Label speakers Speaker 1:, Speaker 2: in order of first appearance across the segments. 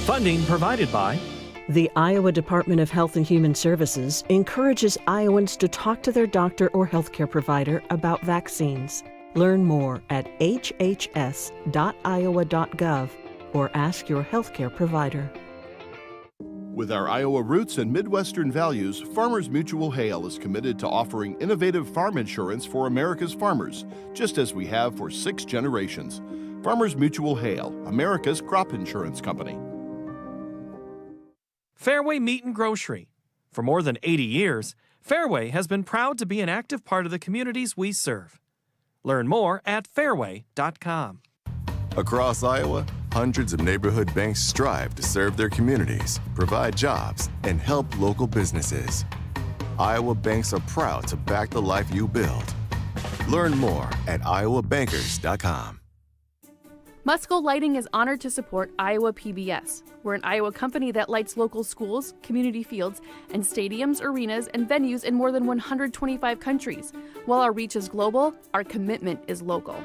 Speaker 1: Funding provided by
Speaker 2: the Iowa Department of Health and Human Services encourages Iowans to talk to their doctor or healthcare provider about vaccines. Learn more at hhs.iowa.gov or ask your healthcare provider.
Speaker 3: With our Iowa roots and Midwestern values, Farmers Mutual Hail is committed to offering innovative farm insurance for America's farmers, just as we have for 6 generations. Farmers Mutual Hail, America's crop insurance company.
Speaker 1: Fairway Meat and Grocery. For more than 80 years, Fairway has been proud to be an active part of the communities we serve. Learn more at fairway.com.
Speaker 4: Across Iowa, hundreds of neighborhood banks strive to serve their communities, provide jobs, and help local businesses. Iowa banks are proud to back the life you build. Learn more at iowabankers.com.
Speaker 5: Musco Lighting is honored to support Iowa PBS. We're an Iowa company that lights local schools, community fields, and stadiums, arenas, and venues in more than 125 countries. While our reach is global, our commitment is local.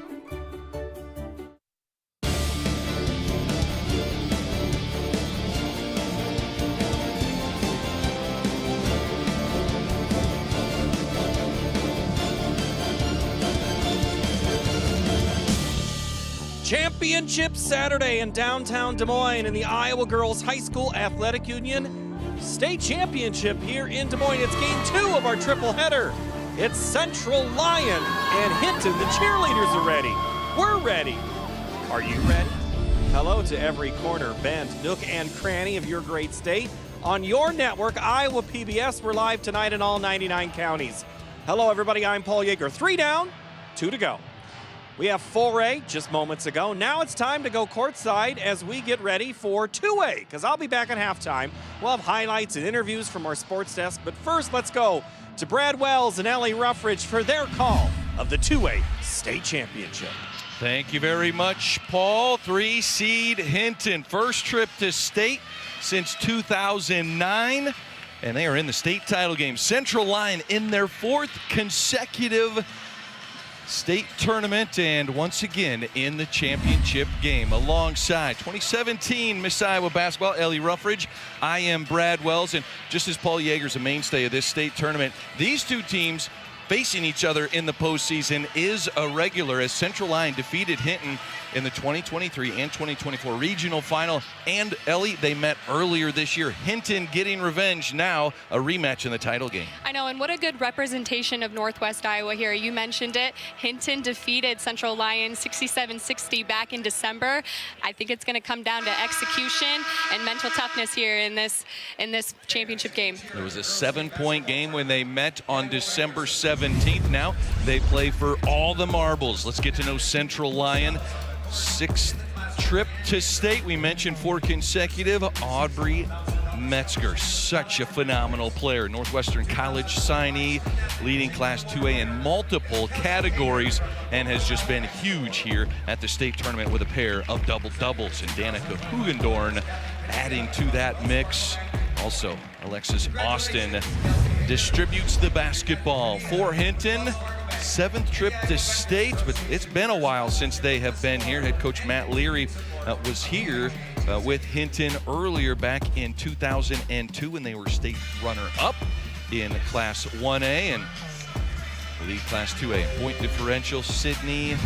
Speaker 1: Championship Saturday in downtown Des Moines in the Iowa Girls High School Athletic Union State Championship here in Des Moines. It's game 2 of our triple header. It's Central Lyon and Hinton. The cheerleaders are ready. We're ready. Are you ready? Hello to every corner, bend, nook, and cranny of your great state. On your network, Iowa PBS, we're live tonight in all 99 counties. Hello, everybody. I'm Paul Yeager. 3 down, 2 to go. We have 4A just moments ago. Now it's time to go courtside as we get ready for 2A, because I'll be back at halftime. We'll have highlights and interviews from our sports desk. But first, let's go to Brad Wells and Ellie Ruffridge for their call of the 2A State Championship.
Speaker 6: Thank you very much, Paul. 3-seed Hinton. First trip to state since 2009, and they are in the state title game. Central Lyon in their 4th consecutive state tournament, and once again in the championship game. Alongside 2017 Miss Iowa basketball, Ellie Ruffridge, I am Brad Wells, and just as Paul Yeager's a mainstay of this state tournament, these two teams facing each other in the postseason is a regular, as Central Lyon defeated Hinton in the 2023 and 2024 regional final. And Ellie, they met earlier this year. Hinton getting revenge now, a rematch in the title game.
Speaker 7: I know, and what a good representation of Northwest Iowa here. You mentioned it. Hinton defeated Central Lyon 67-60 back in December. I think it's going to come down to execution and mental toughness here in this championship game.
Speaker 6: It was a 7-point game when they met on December 17th. Now they play for all the marbles. Let's get to know Central Lyon. 6th trip to state. We mentioned 4 consecutive. Aubrey Metzger, such a phenomenal player. Northwestern College signee, leading Class 2A in multiple categories, and has just been huge here at the state tournament with a pair of double-doubles. And Danica Hugendorn adding to that mix. Also, Alexis Austin distributes the basketball for Hinton. 7th trip to state, but it's been a while since they have been here. Head coach Matt Leary was here with Hinton earlier back in 2002 when they were state runner-up in Class 1A and lead Class 2A. Point differential, Sydney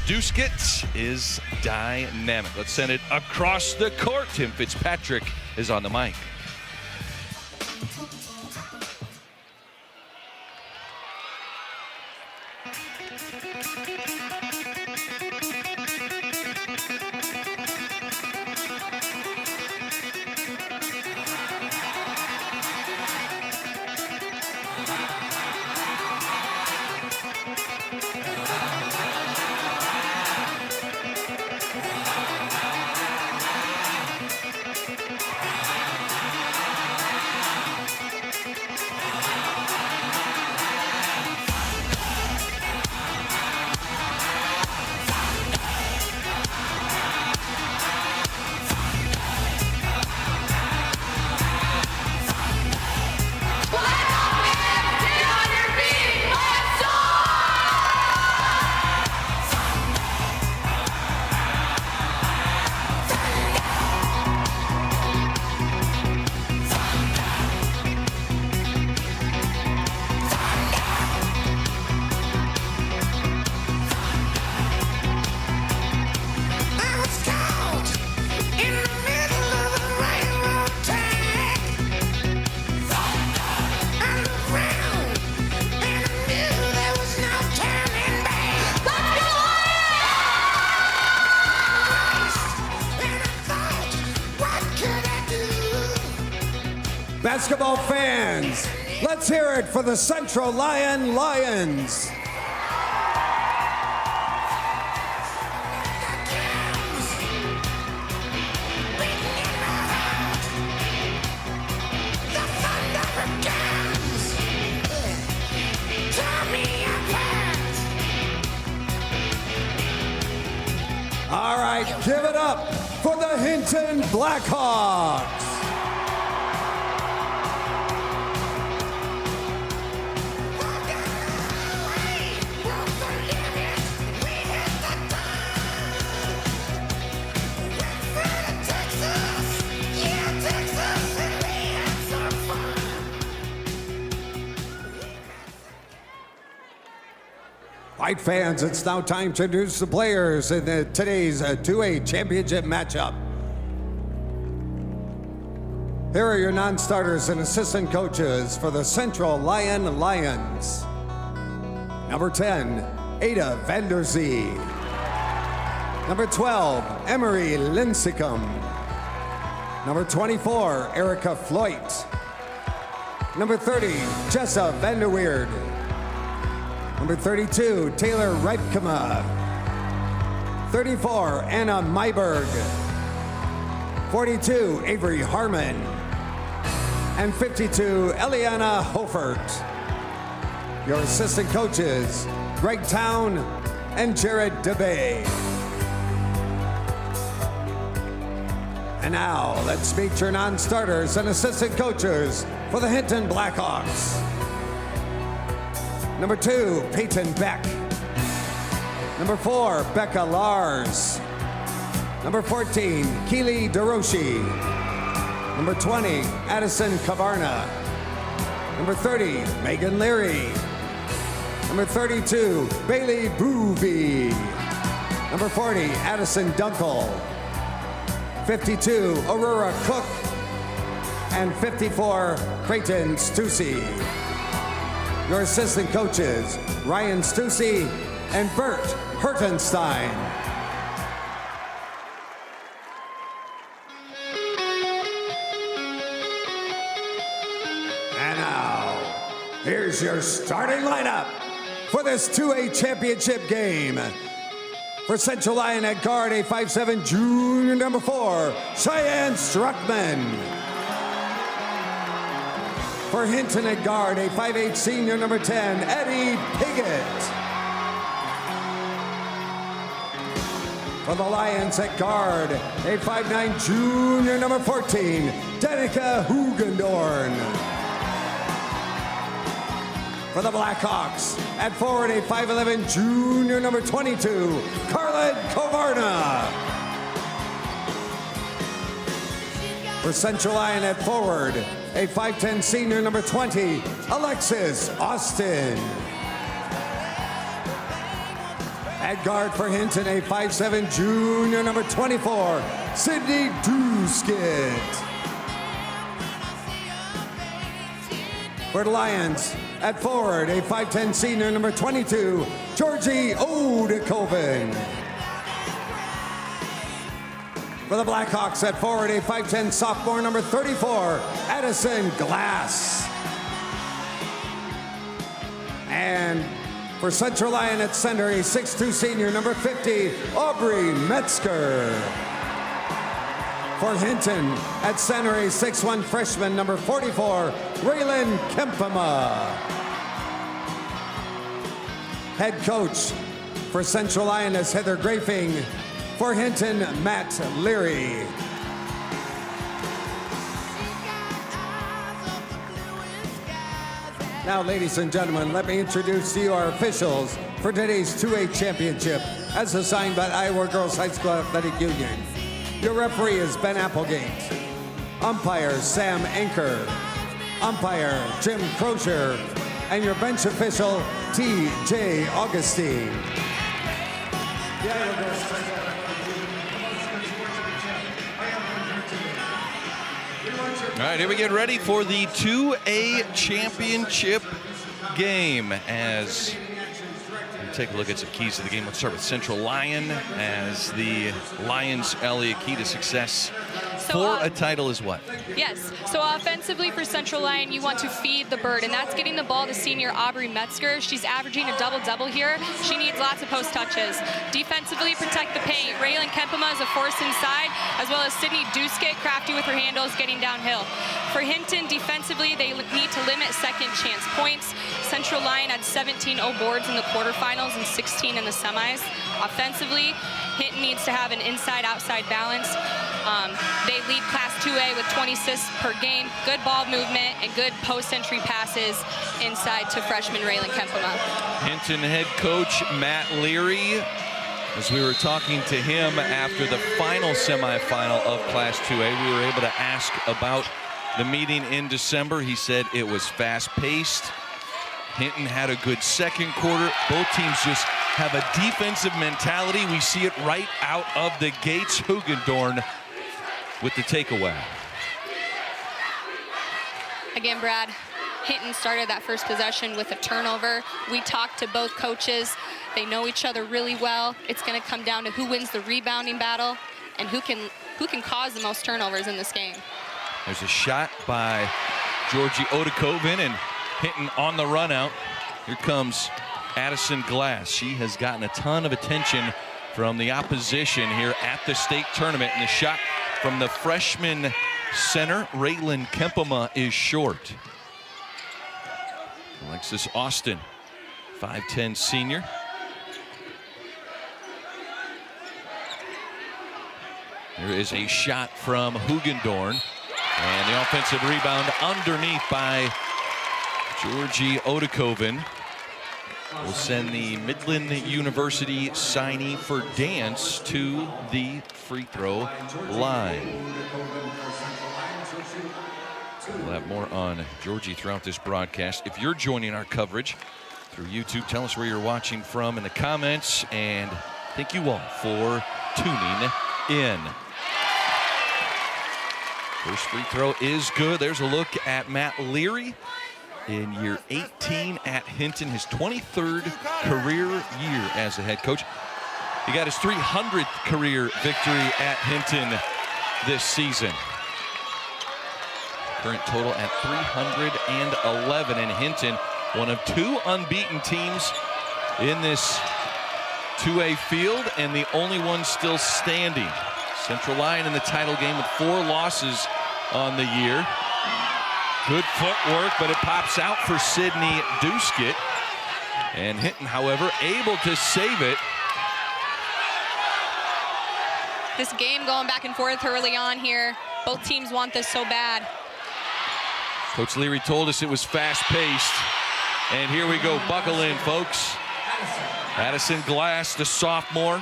Speaker 6: Duskett is dynamic. Let's send it across the court. Tim Fitzpatrick is on the mic.
Speaker 8: Basketball fans, let's hear it for the Central Lyon Lions. All right, give it up for the Hinton Blackhawks. Right, fans, it's now time to introduce the players in today's 2A championship matchup. Here are your non-starters and assistant coaches for the Central Lyon Lions. Number 10, Ada Vanderzee. Number 12, Emery Lincecum. Number 24, Erica Floyd. Number 30, Jessa Vanderweerd. Number 32, Taylor Reitkema. 34, Anna Myberg. 42, Avery Harmon. And 52, Eliana Hofert. Your assistant coaches, Greg Town and Jared DeBay. And now, let's meet your non-starters and assistant coaches for the Hinton Blackhawks. Number 2, Peyton Beck. Number 4, Becca Lars. Number 14, Keely DeRoshi. Number 20, Addison Cavarna. Number 30, Megan Leary. Number 32, Bailey Boovy. Number 40, Addison Dunkel. 52, Aurora Cook. And 54, Creighton Stussy. Your assistant coaches, Ryan Stussy and Bert Hertenstein. And now, here's your starting lineup for this 2A championship game. For Central Lyon at guard, a 5'7" junior number 4, Cheyenne Struckman. For Hinton at guard, a 5'8" senior number 10, Eddie Piggott. For the Lions at guard, a 5'9" junior number 14, Danica Hugendorn. For the Blackhawks, at forward, a 5'11" junior number 22, Carlin Cavarna. For Central Lyon at forward, a 5'10" senior number 20, Alexis Austin. At guard for Hinton, a 5'7" junior number 24, Sydney Duskett. For the Lions, at forward, a 5'10" senior number 22, Georgie Odekoven. For the Blackhawks at forward, a 5'10" sophomore number 34, Addison Glass. And for Central Lyon at center, a 6'2" senior number 50, Aubrey Metzger. For Hinton at center, a 6'1" freshman number 44, Raylan Kempema. Head coach for Central Lyon is Heather Grafing. For Hinton, Matt Leary. Now, ladies and gentlemen, let me introduce to you our officials for today's 2A championship, as assigned by Iowa Girls High School Athletic Union. Your referee is Ben Applegate. Umpire, Sam Anker. Umpire, Jim Crozier. And your bench official, T.J. Augustine. The Iowa Girls High School.
Speaker 6: All right, here we get ready for the 2A championship game. As we take a look at some keys to the game, let's start with Central Lyon, as the Lions, Elliott, key to success for a title is what?
Speaker 7: Yes. So offensively for Central Lyon, you want to feed the bird, and that's getting the ball to senior Aubrey Metzger. She's averaging a double-double here. She needs lots of post touches. Defensively, protect the paint. Raylan Kempema is a force inside, as well as Sydney Duskett, crafty with her handles, getting downhill. For Hinton, defensively, they need to limit second chance points. Central Lyon had 17 boards in the quarterfinals and 16 in the semis. Offensively, Hinton needs to have an inside-outside balance. They lead Class 2A with 20 assists per game, good ball movement, and good post-entry passes inside to freshman Raylan Kempema.
Speaker 6: Hinton head coach Matt Leary, as we were talking to him after the final semifinal of Class 2A, we were able to ask about the meeting in December. He said it was fast-paced. Hinton had a good second quarter. Both teams just have a defensive mentality. We see it right out of the gates. Hugendorn with the takeaway.
Speaker 7: Again, Brad, Hinton started that first possession with a turnover. We talked to both coaches. They know each other really well. It's going to come down to who wins the rebounding battle and who can cause the most turnovers in this game.
Speaker 6: There's a shot by Georgie Odekoven, and Hinton on the run out. Here comes Addison Glass. She has gotten a ton of attention from the opposition here at the state tournament, and the shot from the freshman center, Raylan Kempema, is short. Alexis Austin, 5'10" senior. There is a shot from Hugendorn, and the offensive rebound underneath by Georgie Odekoven will send the Midland University signee for dance to the free throw line. We'll have more on Georgie throughout this broadcast. If you're joining our coverage through YouTube, tell us where you're watching from in the comments, and thank you all for tuning in. First free throw is good. There's a look at Matt Leary in year 18 at Hinton, his 23rd career year as a head coach. He got his 300th career victory at Hinton this season. Current total at 311, and Hinton, one of two unbeaten teams in this 2A field, and the only one still standing. Central Lyon in the title game with 4 losses on the year. Good footwork, but it pops out for Sydney Duskett. And Hinton, however, able to save it.
Speaker 7: This game going back and forth early on here. Both teams want this so bad.
Speaker 6: Coach Leary told us it was fast-paced. And here we go. Buckle in, folks. Addison Glass, the sophomore,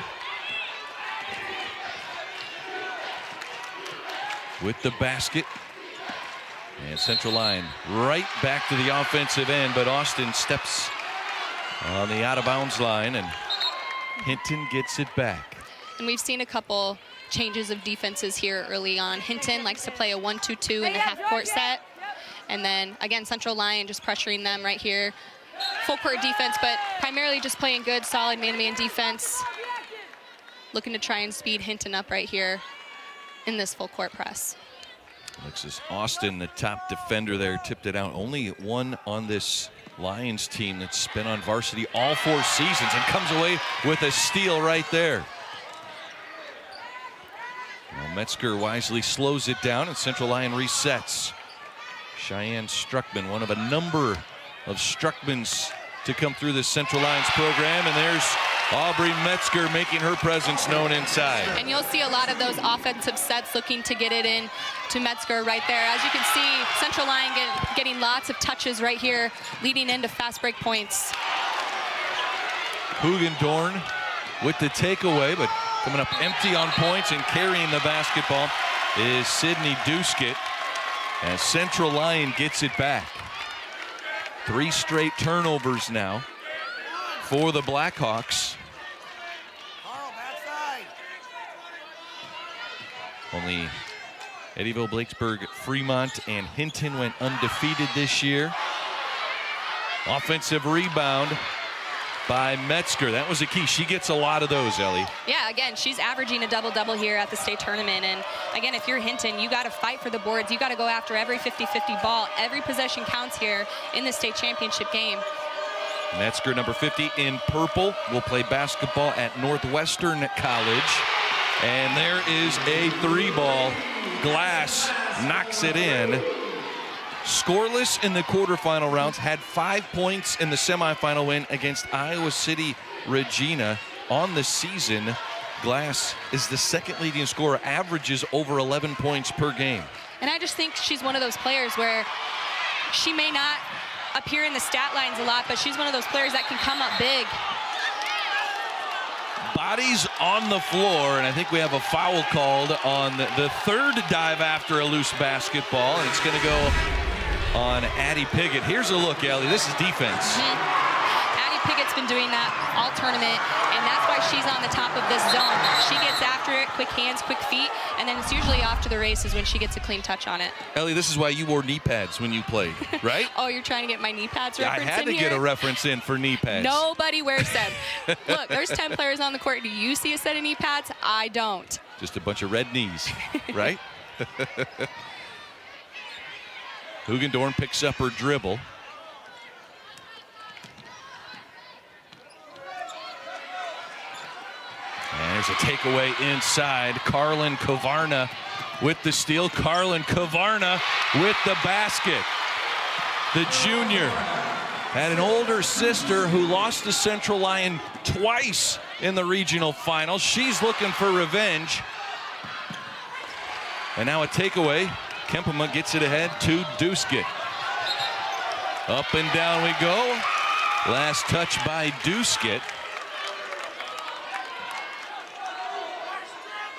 Speaker 6: with the basket. And Central Lyon right back to the offensive end, but Austin steps on the out-of-bounds line, and Hinton gets it back.
Speaker 7: And we've seen a couple changes of defenses here early on. Hinton likes to play a 1-2-2 in the half-court set. And then, again, Central Lyon just pressuring them right here. Full-court defense, but primarily just playing good, solid man-to-man defense. Looking to try and speed Hinton up right here in this full-court press.
Speaker 6: Alexis Austin, the top defender there, tipped it out. Only one on this Lions team that's been on varsity all 4 seasons, and comes away with a steal right there. Well, Metzger wisely slows it down, and Central Lyon resets. Cheyenne Struckman, one of a number of Struckmans to come through this Central Lions program, and there's Aubrey Metzger making her presence known inside.
Speaker 7: And you'll see a lot of those offensive sets looking to get it in to Metzger right there. As you can see, Central Lyon getting lots of touches right here, leading into fast break points.
Speaker 6: Hugendorn with the takeaway, but coming up empty on points and carrying the basketball is Sydney Duskett, as Central Lyon gets it back. 3 straight turnovers now for the Blackhawks. Only Eddyville, Blakesburg, Fremont, and Hinton went undefeated this year. Offensive rebound by Metzger. That was a key. She gets a lot of those, Ellie.
Speaker 7: Yeah, again, she's averaging a double-double here at the state tournament. And again, if you're Hinton, you got to fight for the boards. You got to go after every 50-50 ball. Every possession counts here in the state championship game.
Speaker 6: Metzger, number 50 in purple, will play basketball at Northwestern College. And there is a 3-ball. Glass knocks it in. Scoreless in the quarterfinal rounds, had 5 points in the semifinal win against Iowa City Regina. On the season, Glass is the second leading scorer, averages over 11 points per game.
Speaker 7: And I just think she's one of those players where she may not appear in the stat lines a lot, but she's one of those players that can come up big.
Speaker 6: Bodies on the floor, and I think we have a foul called on the third dive after a loose basketball, and it's going to go on Addie Piggott. Here's a look, Ellie. This is defense.
Speaker 7: Addie Piggott's been doing that all tournament, and that's why she's on the top of this zone. She gets after it, quick hands, quick feet, and then it's usually off to the races when she gets a clean touch on it.
Speaker 6: Ellie, this is why you wore knee pads when you played, right?
Speaker 7: Oh, you're trying to get my knee pads reference in here?
Speaker 6: I had to get a reference in for knee pads.
Speaker 7: Nobody wears them. Look, there's 10 players on the court. Do you see a set of knee pads? I don't.
Speaker 6: Just a bunch of red knees, right? Hugendorn picks up her dribble. And there's a takeaway inside. Carlin Kavarna with the steal. Carlin Kavarna with the basket. The junior had an older sister who lost to Central Lyon twice in the regional finals. She's looking for revenge. And now a takeaway. Kempema gets it ahead to Duskett. Up and down we go. Last touch by Duskett.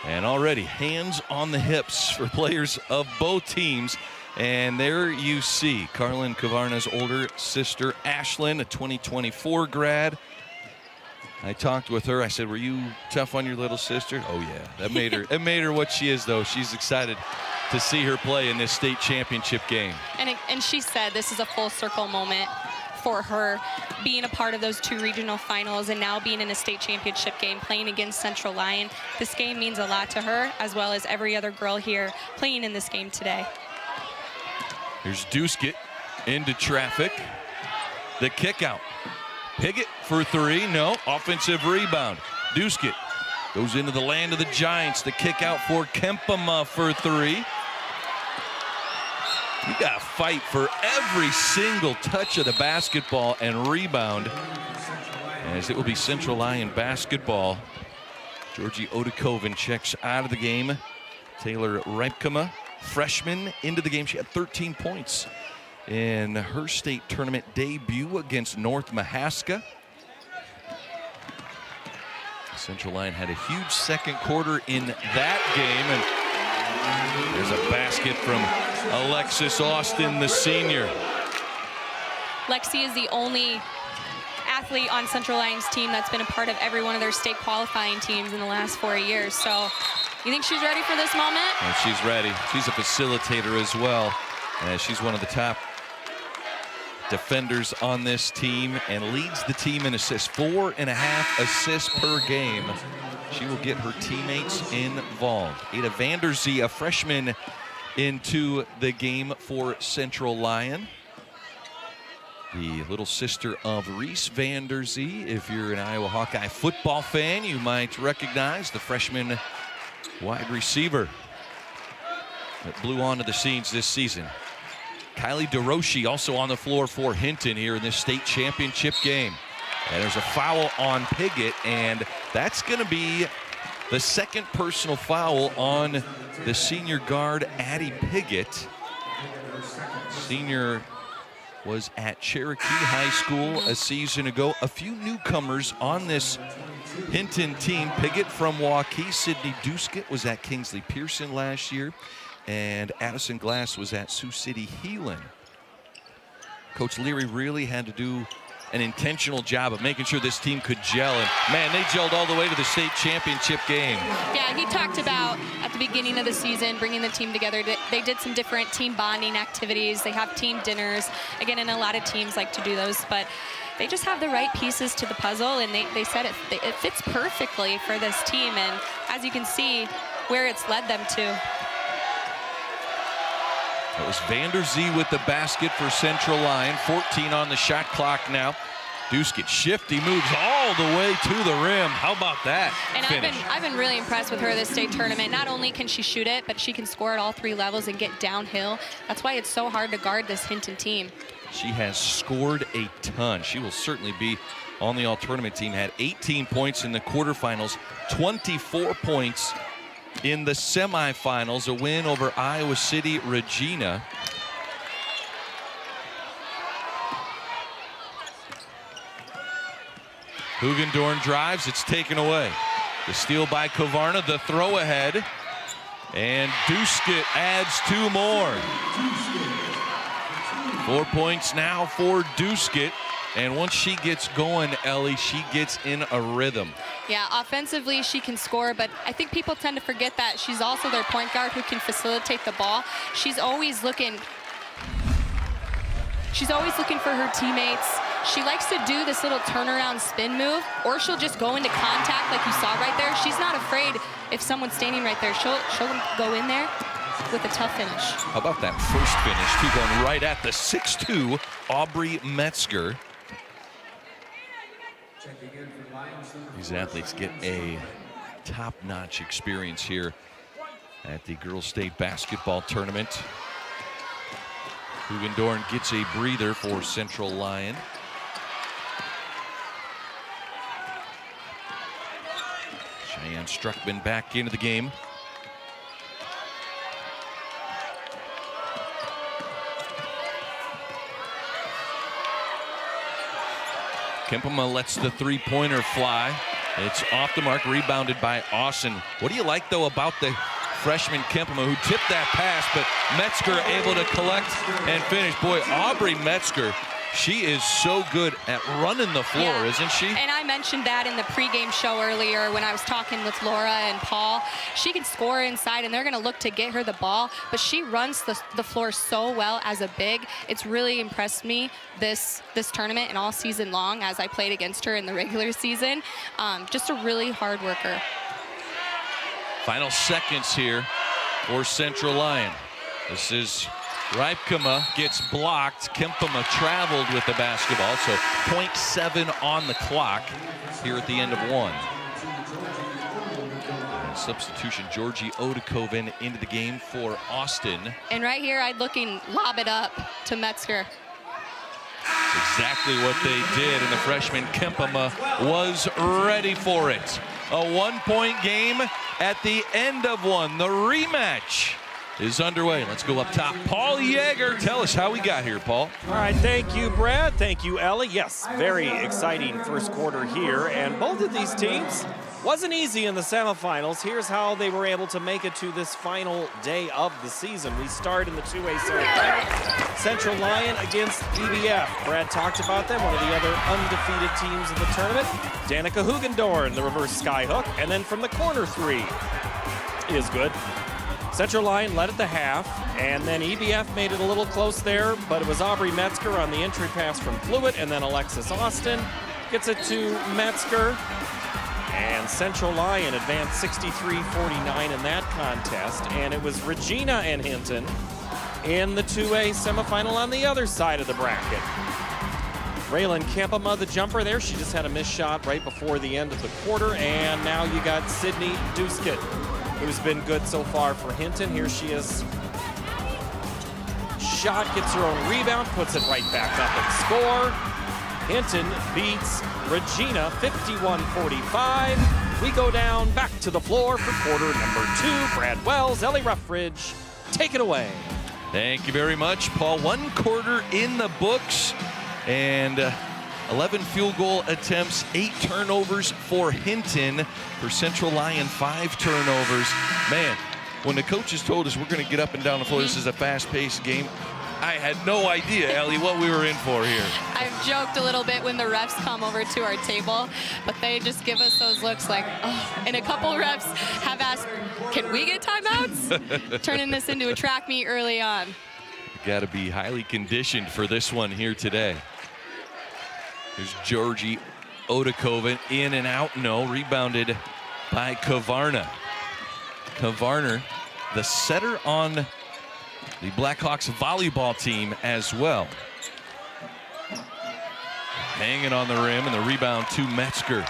Speaker 6: And already hands on the hips for players of both teams. And there you see Carlin Kavarna's older sister, Ashlyn, a 2024 grad. I talked with her. I said, "Were you tough on your little sister?" Oh yeah, that made her. It made her what she is, though. She's excited to see her play in this state championship game.
Speaker 7: And she said this is a full circle moment for her, being a part of those 2 regional finals and now being in a state championship game, playing against Central Lyon. This game means a lot to her, as well as every other girl here playing in this game today.
Speaker 6: Here's Duskett into traffic. The kick out. Piggott for 3, no. Offensive rebound. Duskett goes into the land of the Giants. The kick out for Kempema for 3. You got to fight for every single touch of the basketball and rebound, as it will be Central Lyon basketball. Georgie Odekoven checks out of the game. Taylor Reipkema, freshman, into the game. She had 13 points in her state tournament debut against North Mahaska. Central Lyon had a huge second quarter in that game, and there's a basket from Alexis Austin, the senior.
Speaker 7: Lexi is the only athlete on Central Lyon's team that's been a part of every one of their state qualifying teams in the last 4 years. So you think she's ready for this moment?
Speaker 6: And she's ready. She's a facilitator as well. And she's one of the top defenders on this team and leads the team in assists. 4.5 assists per game. She will get her teammates involved. Ada Vanderzee, a freshman, into the game for Central Lyon. The little sister of Reese Vanderzee. If you're an Iowa Hawkeye football fan, you might recognize the freshman wide receiver that blew onto the scenes this season. Kylie DeRoshi also on the floor for Hinton here in this state championship game. And there's a foul on Piggott, and that's going to be the second personal foul on the senior guard, Addie Piggott. Senior was at Cherokee High School a season ago. A few newcomers on this Hinton team. Piggott from Waukee. Sydney Duskett was at Kingsley Pearson last year. And Addison Glass was at Sioux City Heelan. Coach Leary really had to do an intentional job of making sure this team could gel. And man, they gelled all the way to the state championship game.
Speaker 7: Yeah, he talked about at the beginning of the season bringing the team together. They did some different team bonding activities. They have team dinners. Again, and a lot of teams like to do those, but they just have the right pieces to the puzzle, and they said it fits perfectly for this team. And as you can see, where it's led them to.
Speaker 6: It was Vander Zee with the basket for Central Lyon. 14 on the shot clock now. Duskett shifty moves all the way to the rim. How about that
Speaker 7: and
Speaker 6: finish?
Speaker 7: I've been really impressed with her this state tournament. Not only can she shoot it, but she can score at all 3 levels and get downhill. That's why it's so hard to guard this Hinton team.
Speaker 6: She has scored a ton. She will certainly be on the all-tournament team. Had 18 points in the quarterfinals, 24 points in the semifinals, a win over Iowa City Regina. Hugendorn drives, it's taken away. The steal by Kavarna, the throw ahead, and Duskett adds 2 more. 4 points now for Duskett. And once she gets going, Ellie, she gets in a rhythm.
Speaker 7: Yeah, offensively she can score, but I think people tend to forget that she's also their point guard who can facilitate the ball. She's always looking for her teammates. She likes to do this little turnaround spin move, or she'll just go into contact like you saw right there. She's not afraid if someone's standing right there. She'll go in there with a tough finish.
Speaker 6: How about that first finish, too, going right at the 6'2", Aubrey Metzger. These athletes get a top-notch experience here at the Girls State Basketball Tournament. Hugendorn gets a breather for Central Lyon. Cheyenne Struckman back into the game. Kempema lets the three-pointer fly. It's off the mark, rebounded by Austin. What do you like, though, about the freshman Kempema, who tipped that pass, but Metzger able to collect and finish? Boy, Aubrey Metzger, she is so good at running the floor, isn't she?
Speaker 7: And I mentioned that in the pregame show earlier when I was talking with Laura and Paul. She can score inside, and they're going to look to get her the ball, but she runs the floor so well as a big. It's really impressed me this tournament and all season long as I played against her in the regular season. Just a really hard worker.
Speaker 6: Final seconds here for Central Lyon. This is Reipkema gets blocked. Kempema traveled with the basketball, so 0.7 on the clock here at the end of 1. And substitution, Georgie Odekoven into the game for Austin.
Speaker 7: And right here, I'd lob it up to Metzger.
Speaker 6: Exactly what they did, and the freshman Kempema was ready for it. A 1-point game at the end of 1. The rematch is underway. Let's go up top. Paul Yeager, tell us how we got here, Paul.
Speaker 1: All right, thank you, Brad. Thank you, Ellie. Yes, very exciting first quarter here, and both of these teams wasn't easy in the semifinals. Here's how they were able to make it to this final day of the season. We start in the 2A semifinal. Central Lyon against EBF. Brad talked about them, one of the other undefeated teams of the tournament. Danica Hugendorn, the reverse skyhook, and then from the corner 3 is good. Central Lyon led at the half, and then EBF made it a little close there, but it was Aubrey Metzger on the entry pass from Fluid, and then Alexis Austin gets it to Metzger. And Central Lyon advanced 63-49 in that contest, and it was Regina and Hinton in the 2A semifinal on the other side of the bracket. Raylan Kempema, the jumper there. She just had a missed shot right before the end of the quarter, and now you got Sydney Duskett, who's been good so far for Hinton. Here she is. Shot, gets her own rebound, puts it right back up and score. Hinton beats Regina 51-45. We go down back to the floor for quarter number 2. Brad Wells, Ellie Ruffridge, take it away.
Speaker 6: Thank you very much, Paul. 1 quarter in the books, and 11 field goal attempts, 8 turnovers for Hinton. For Central Lyon, 5 turnovers. Man, when the coaches told us we're going to get up and down the floor, this is a fast-paced game, I had no idea, Ellie, what we were in for here.
Speaker 7: I've joked a little bit when the refs come over to our table, but they just give us those looks like, oh. And a couple refs have asked, can we get timeouts? Turning this into a track meet early on.
Speaker 6: Got to be highly conditioned for this one here today. There's Georgie Odakoven in and out. No, rebounded by Kavarna. Kavarna, the setter on the Blackhawks volleyball team as well. Hanging on the rim, and the rebound to Metzger.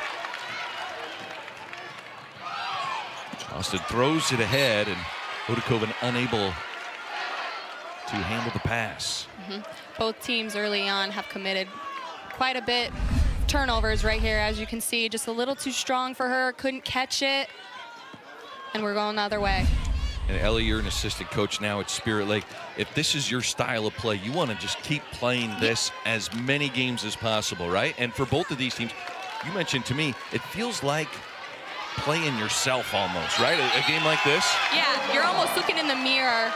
Speaker 6: Austin throws it ahead, and Odakoven unable to handle the pass.
Speaker 7: Both teams early on have committed quite a bit. Turnovers right here, as you can see, just a little too strong for her, couldn't catch it, and we're going the other way.
Speaker 6: And Ellie, you're an assistant coach now at Spirit Lake. If this is your style of play, you want to just keep playing this as many games as possible, right? And for both of these teams, you mentioned to me, it feels like playing yourself almost, right? A game like this?
Speaker 7: Yeah, you're almost looking in the mirror.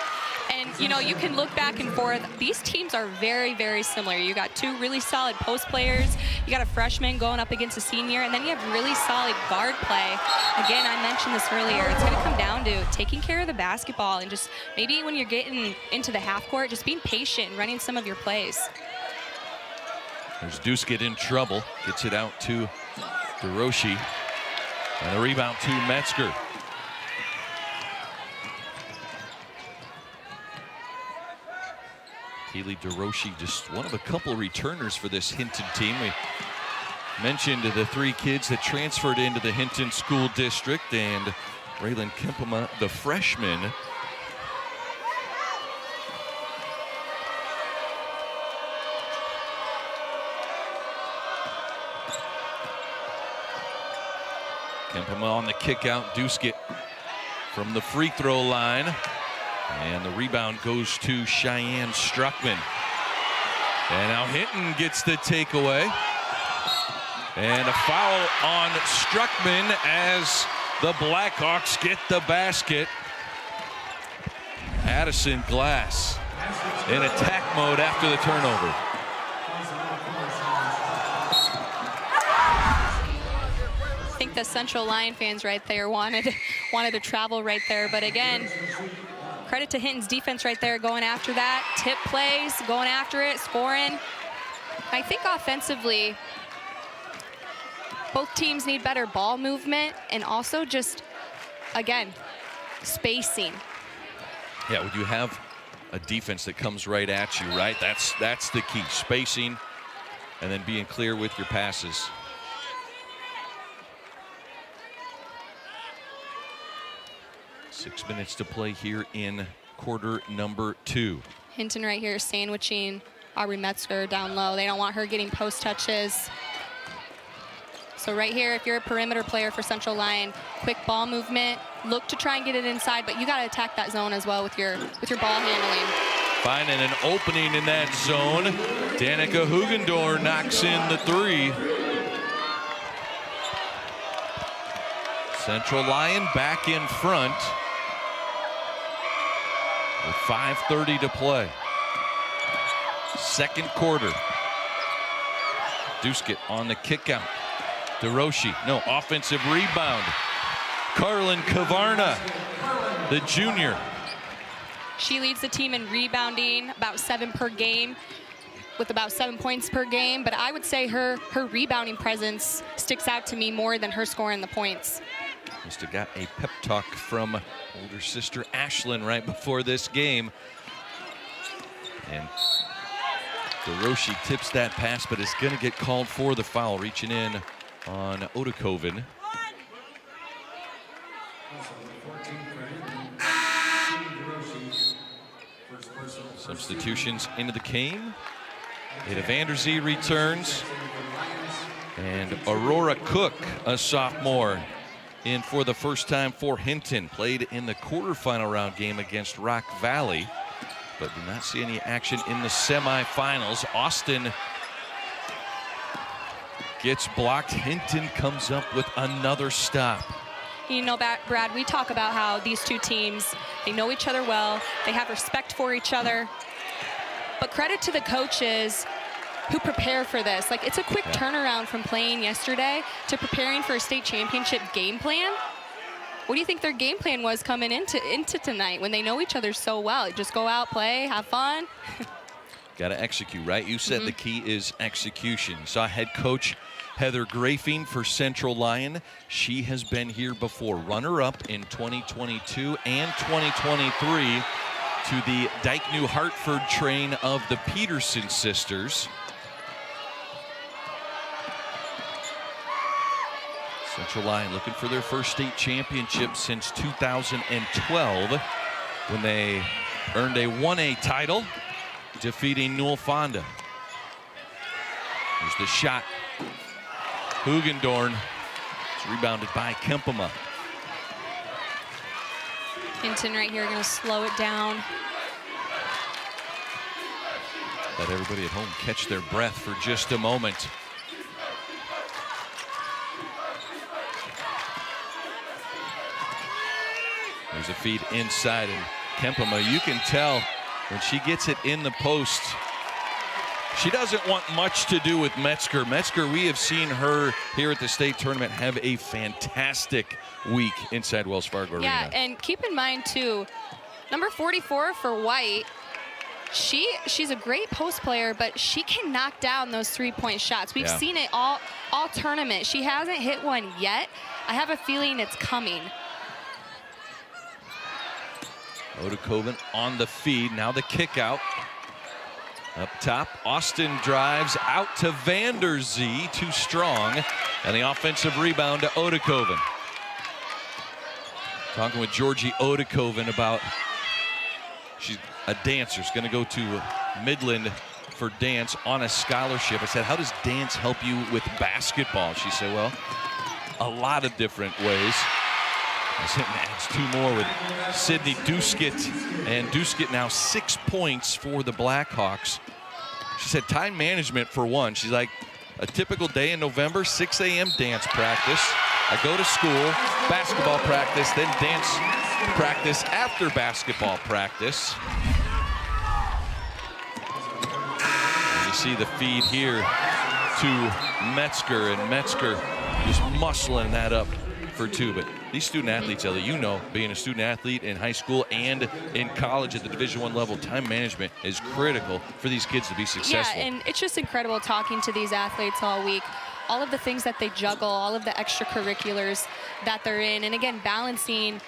Speaker 7: And, you know, you can look back and forth. These teams are very, very similar. You got two really solid post players. You got a freshman going up against a senior. And then you have really solid guard play. Again, I mentioned this earlier. It's going to come down to taking care of the basketball and just maybe when you're getting into the half court, just being patient and running some of your plays.
Speaker 6: There's Duskett in trouble. Gets it out to DeRoshi. And a rebound to Metzger. Keely DeRoshi, just one of a couple returners for this Hinton team. We mentioned the three kids that transferred into the Hinton School District, and Raylan Kempema, the freshman. Kempema on the kick out. Duskett from the free throw line. And the rebound goes to Cheyenne Struckman. And now Hinton gets the takeaway. And a foul on Struckman as the Blackhawks get the basket. Addison Glass in attack mode after the turnover.
Speaker 7: I think the Central Lyon fans right there wanted to travel right there. But again, credit to Hinton's defense right there, going after that. Tip plays, going after it, scoring. I think offensively, both teams need better ball movement and also just, again, spacing.
Speaker 6: Yeah, when you have a defense that comes right at you, right? That's the key, spacing and then being clear with your passes. Six minutes to play here in quarter number 2.
Speaker 7: Hinton right here sandwiching Aubrey Metzger down low. They don't want her getting post touches. So right here, if you're a perimeter player for Central Lyon, quick ball movement, look to try and get it inside, but you got to attack that zone as well with your ball handling.
Speaker 6: Finding an opening in that zone. Danica Hugendorf knocks in the 3. Central Lyon back in front with 5:30 to play. Second quarter. Duskett on the kick out. DeRoshi, no, offensive rebound. Carlin Kavarna, the junior.
Speaker 7: She leads the team in rebounding, about 7 per game, with about 7 points per game. But I would say her rebounding presence sticks out to me more than her scoring the points.
Speaker 6: Must have got a pep talk from older sister Ashlyn right before this game. And DeRoshi tips that pass, but is going to get called for the foul, reaching in on Odakoven. Substitutions into the game. Ada Vanderzee returns. And Aurora Cook, a sophomore, in for the first time for Hinton. Played in the quarterfinal round game against Rock Valley, but did not see any action in the semifinals. Austin gets blocked. Hinton comes up with another stop.
Speaker 7: You know, Brad, we talk about how these two teams, they know each other well. They have respect for each other. But credit to the coaches who prepare for this. Like, it's a quick turnaround from playing yesterday to preparing for a state championship game plan. What do you think their game plan was coming into tonight when they know each other so well? Just go out, play, have fun.
Speaker 6: Got to execute, right? You said the key is execution. You saw head coach Heather Grafing for Central Lyon. She has been here before, runner-up in 2022 and 2023 to the Dyke New Hartford train of the Peterson sisters. Central Lyon looking for their first state championship since 2012 when they earned a 1A title, defeating Newell Fonda. Here's the shot. Hugendorn. It's rebounded by Kempema.
Speaker 7: Hinton right here going to slow it down.
Speaker 6: Let everybody at home catch their breath for just a moment. There's a feed inside, and Kempema, you can tell when she gets it in the post, she doesn't want much to do with Metzger. Metzger, we have seen her here at the state tournament have a fantastic week inside Wells Fargo Arena.
Speaker 7: Yeah, and keep in mind too, number 44 for White, she's a great post player, but she can knock down those three-point shots. We've seen it all tournament. She hasn't hit one yet. I have a feeling it's coming.
Speaker 6: Odekoven on the feed, now the kick out. Up top, Austin drives out to Vanderzee, too strong, and the offensive rebound to Odekoven. Talking with Georgie Odekoven about, she's a dancer, she's gonna go to Midland for dance on a scholarship. I said, how does dance help you with basketball? She said, well, a lot of different ways. Adds two more with Sydney Duskett, and Duskett now 6 points for the Blackhawks. She said time management for one. She's like, a typical day in November, 6 a.m. dance practice. I go to school, basketball practice, then dance practice after basketball practice. And you see the feed here to Metzger, and Metzger just muscling that up for two. But these student athletes, Ellie, you know, being a student athlete in high school and in college at the Division I level, time management is critical for these kids to be successful.
Speaker 7: Yeah, and it's just incredible talking to these athletes all week. All of the things that they juggle, all of the extracurriculars that they're in, and again, balancing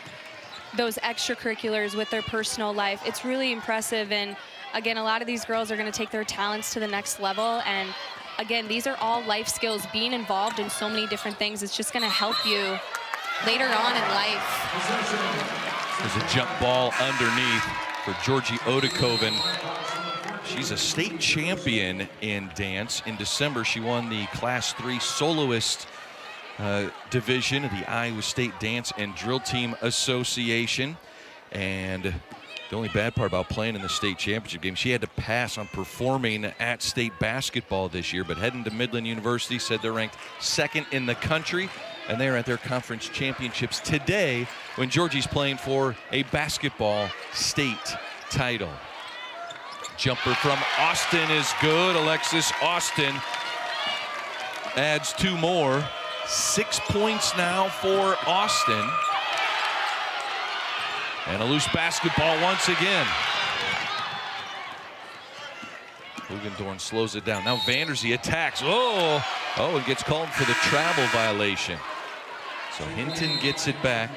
Speaker 7: those extracurriculars with their personal life. It's really impressive, and again, a lot of these girls are going to take their talents to the next level, and again, these are all life skills. Being involved in so many different things is just going to help you later on in life.
Speaker 6: There's a jump ball underneath for Georgie Odekoven. She's a state champion in dance. In December, she won the Class 3 soloist division of the Iowa State Dance and Drill Team Association. And the only bad part about playing in the state championship game, she had to pass on performing at state basketball this year, but heading to Midland University, said they're ranked second in the country, and they're at their conference championships today when Georgie's playing for a basketball state title. Jumper from Austin is good. Alexis Austin adds two more. 6 points now for Austin. And a loose basketball once again. Hugendorn slows it down. Now Vanderzee attacks. Oh, and gets called for the travel violation. So Hinton gets it back.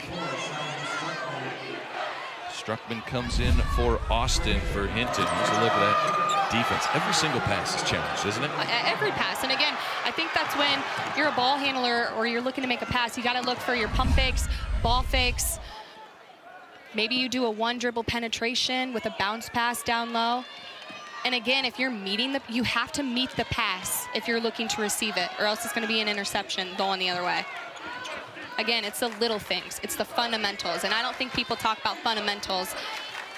Speaker 6: Struckman comes in for Austin for Hinton. Let's look at that defense. Every single pass is challenged, isn't it?
Speaker 7: Every pass. And again, I think that's when you're a ball handler or you're looking to make a pass. You got to look for your pump fakes, ball fakes. Maybe you do a one dribble penetration with a bounce pass down low. And again, if you're meeting you have to meet the pass if you're looking to receive it, or else it's going to be an interception going the other way. Again, it's the little things. It's the fundamentals. And I don't think people talk about fundamentals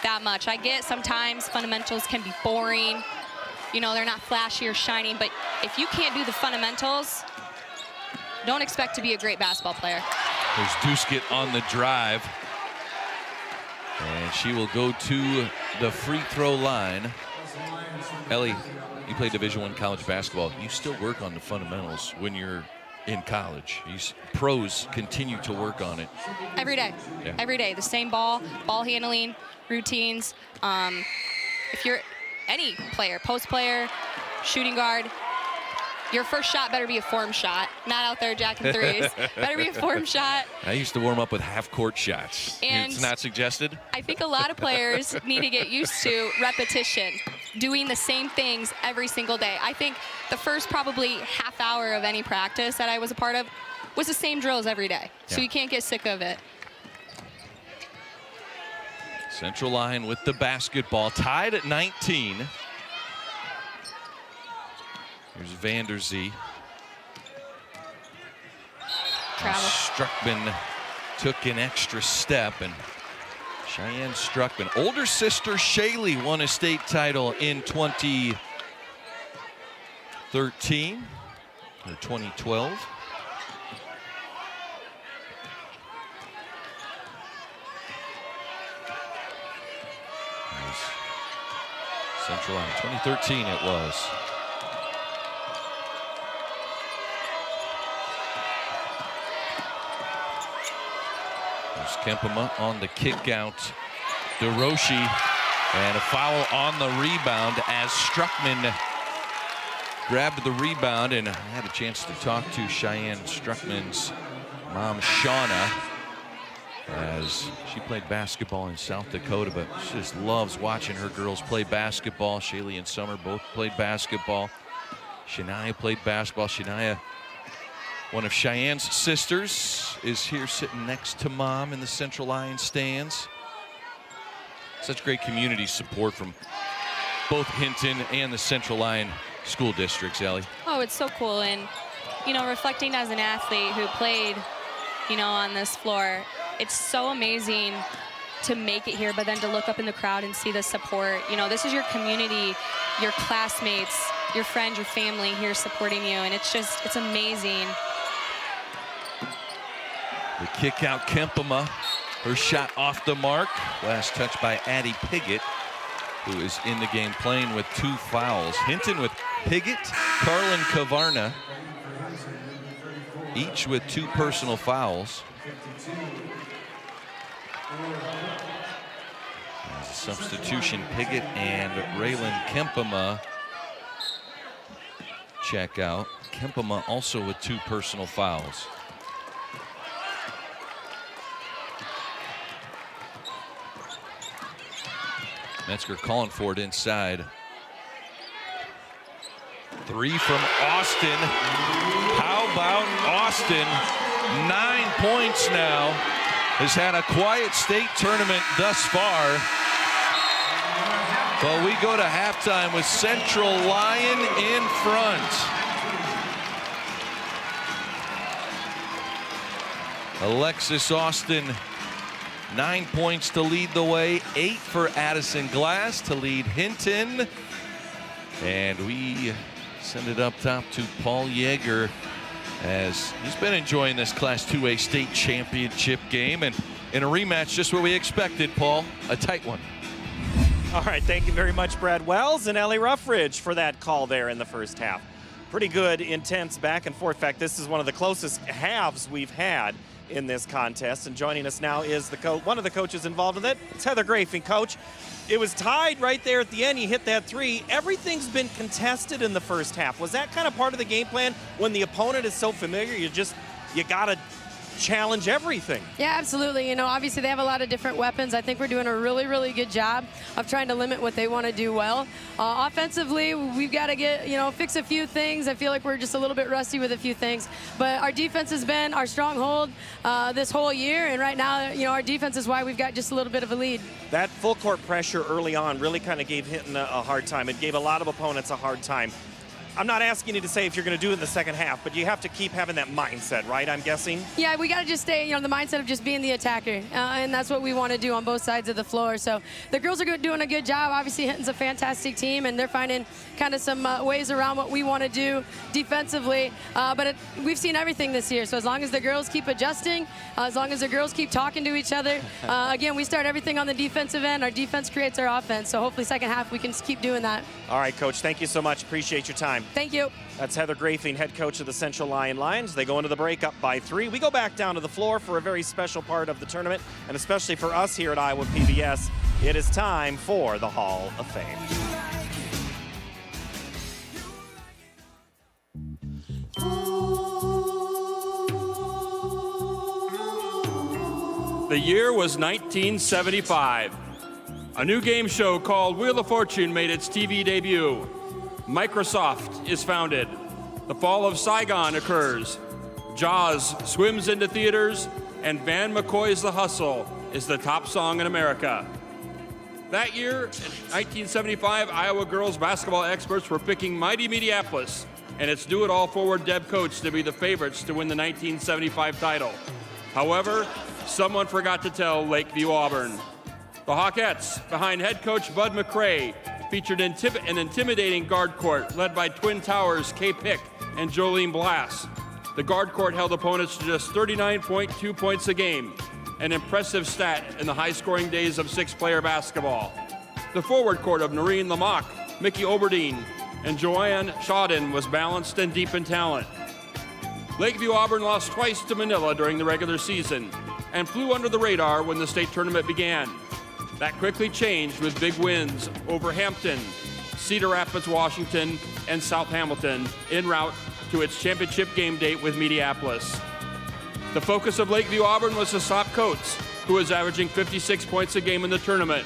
Speaker 7: that much. I get sometimes fundamentals can be boring. You know, they're not flashy or shiny. But if you can't do the fundamentals, don't expect to be a great basketball player.
Speaker 6: There's Duskett on the drive. And she will go to the free throw line. Ellie, you play Division I college basketball. You still work on the fundamentals when you're in college. Pros continue to work on it.
Speaker 7: Every day.
Speaker 6: Yeah.
Speaker 7: Every day. The same ball handling, routines. If you're any player, post player, shooting guard, your first shot better be a form shot, not out there jacking threes. Better be a form shot.
Speaker 6: I used to warm up with half-court shots.
Speaker 7: And
Speaker 6: it's not suggested?
Speaker 7: I think a lot of players need to get used to repetition, doing the same things every single day. I think the first probably half hour of any practice that I was a part of was the same drills every day. So you can't get sick of it.
Speaker 6: Central Lyon with the basketball, tied at 19. Here's Vanderzee. Struckman took an extra step, and Cheyenne Struckman, older sister Shaylee, won a state title in 2013 or 2012. Central Lyon, 2013 it was. There's Kempema on the kick out. DeRoshi, and a foul on the rebound as Struckman grabbed the rebound, and I had a chance to talk to Cheyenne Struckman's mom, Shauna, as she played basketball in South Dakota, but she just loves watching her girls play basketball. Shaylee and Summer both played basketball. Shania played basketball. Shania, one of Cheyenne's sisters, is here sitting next to mom in the Central Lyon stands. Such great community support from both Hinton and the Central Lyon school districts, Ellie.
Speaker 7: Oh, it's so cool. And, you know, reflecting as an athlete who played, you know, on this floor, it's so amazing to make it here, but then to look up in the crowd and see the support. You know, this is your community, your classmates, your friends, your family here supporting you, and it's just, it's amazing.
Speaker 6: The kick out, Kempema, her shot off the mark. Last touch by Addie Piggott, who is in the game playing with 2 fouls. Hinton with Piggott, Carlin Kavarna, each with 2 personal fouls. As a substitution, Piggott and Raylan Kempema check out. Kempema also with 2 personal fouls. Metzger calling for it inside. 3 from Austin. How about Austin? 9 points now. Has had a quiet state tournament thus far. But we go to halftime with Central Lyon in front. Alexis Austin, 9 points to lead the way, 8 for Addison Glass to lead Hinton. And we send it up top to Paul Yeager, as he's been enjoying this Class 2A state championship game, and in a rematch, just what we expected, Paul, a tight one.
Speaker 1: All right, thank you very much, Brad Wells and Ellie Ruffridge, for that call there in the first half. Pretty good, intense back and forth. In fact, this is one of the closest halves we've had in this contest, and joining us now is one of the coaches involved with it. It's Heather Grafing. Coach, it was tied right there at the end. You hit that 3. Everything's been contested in the first half. Was that kind of part of the game plan? When the opponent is so familiar, you gotta challenge everything.
Speaker 9: Yeah, absolutely. You know, obviously they have a lot of different weapons. I think we're doing a really, really good job of trying to limit what they want to do well. Offensively, we've got to fix a few things. I feel like we're just a little bit rusty with a few things. But our defense has been our stronghold this whole year, and right now, you know, our defense is why we've got just a little bit of a lead.
Speaker 1: That full court pressure early on really kind of gave Hinton a hard time. It gave a lot of opponents a hard time. I'm not asking you to say if you're going to do it in the second half, but you have to keep having that mindset, right? I'm guessing.
Speaker 9: Yeah, we got to just stay, the mindset of just being the attacker, and that's what we want to do on both sides of the floor. So the girls are doing a good job. Obviously, Hinton's a fantastic team, and they're finding kind of some ways around what we want to do defensively. But we've seen everything this year. So as long as the girls keep adjusting, as long as the girls keep talking to each other, again, we start everything on the defensive end. Our defense creates our offense. So hopefully second half we can just keep doing that.
Speaker 1: All right, Coach, thank you so much. Appreciate your time.
Speaker 9: Thank you.
Speaker 1: That's Heather Grafing, head coach of the Central Lyon Lions. They go into the break up by 3. We go back down to the floor for a very special part of the tournament, and especially for us here at Iowa PBS, it is time for the Hall of Fame.
Speaker 10: The year was 1975. A new game show called Wheel of Fortune made its TV debut. Microsoft is founded. The fall of Saigon occurs. Jaws swims into theaters, and Van McCoy's The Hustle is the top song in America. That year, in 1975, Iowa girls basketball experts were picking mighty Mediapolis and its do-it-all forward Deb Coates to be the favorites to win the 1975 title. However, someone forgot to tell Lakeview Auburn. The Hawkettes, behind head coach Bud McRae, featured an intimidating guard court led by Twin Towers Kay Pick and Jolene Blass. The guard court held opponents to just 39.2 points a game, an impressive stat in the high-scoring days of six-player basketball. The forward court of Noreen Lamach, Mickey Oberdeen, and Joanne Shawden was balanced and deep in talent. Lakeview Auburn lost twice to Manila during the regular season and flew under the radar when the state tournament began. That quickly changed with big wins over Hampton, Cedar Rapids, Washington, and South Hamilton en route to its championship game date with Mediapolis. The focus of Lakeview Auburn was to stop Coates, who was averaging 56 points a game in the tournament.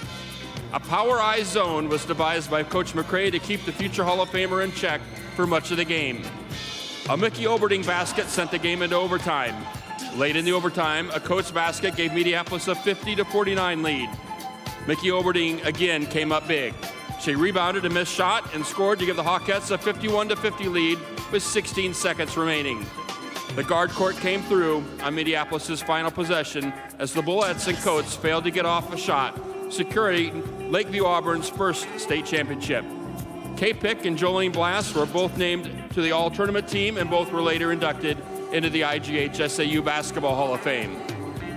Speaker 10: A power eye zone was devised by Coach McRae to keep the future Hall of Famer in check for much of the game. A Mickey Oberding basket sent the game into overtime. Late in the overtime, a Coates basket gave Mediapolis a 50-49 lead. Mickey Oberding again came up big. She rebounded a missed shot and scored to give the Hawkettes a 51-50 lead with 16 seconds remaining. The guard court came through on Mediapolis' final possession as the Bullets and Coates failed to get off a shot, securing Lakeview Auburn's first state championship. Kay Pick and Jolene Blass were both named to the all-tournament team, and both were later inducted into the IGHSAU Basketball Hall of Fame.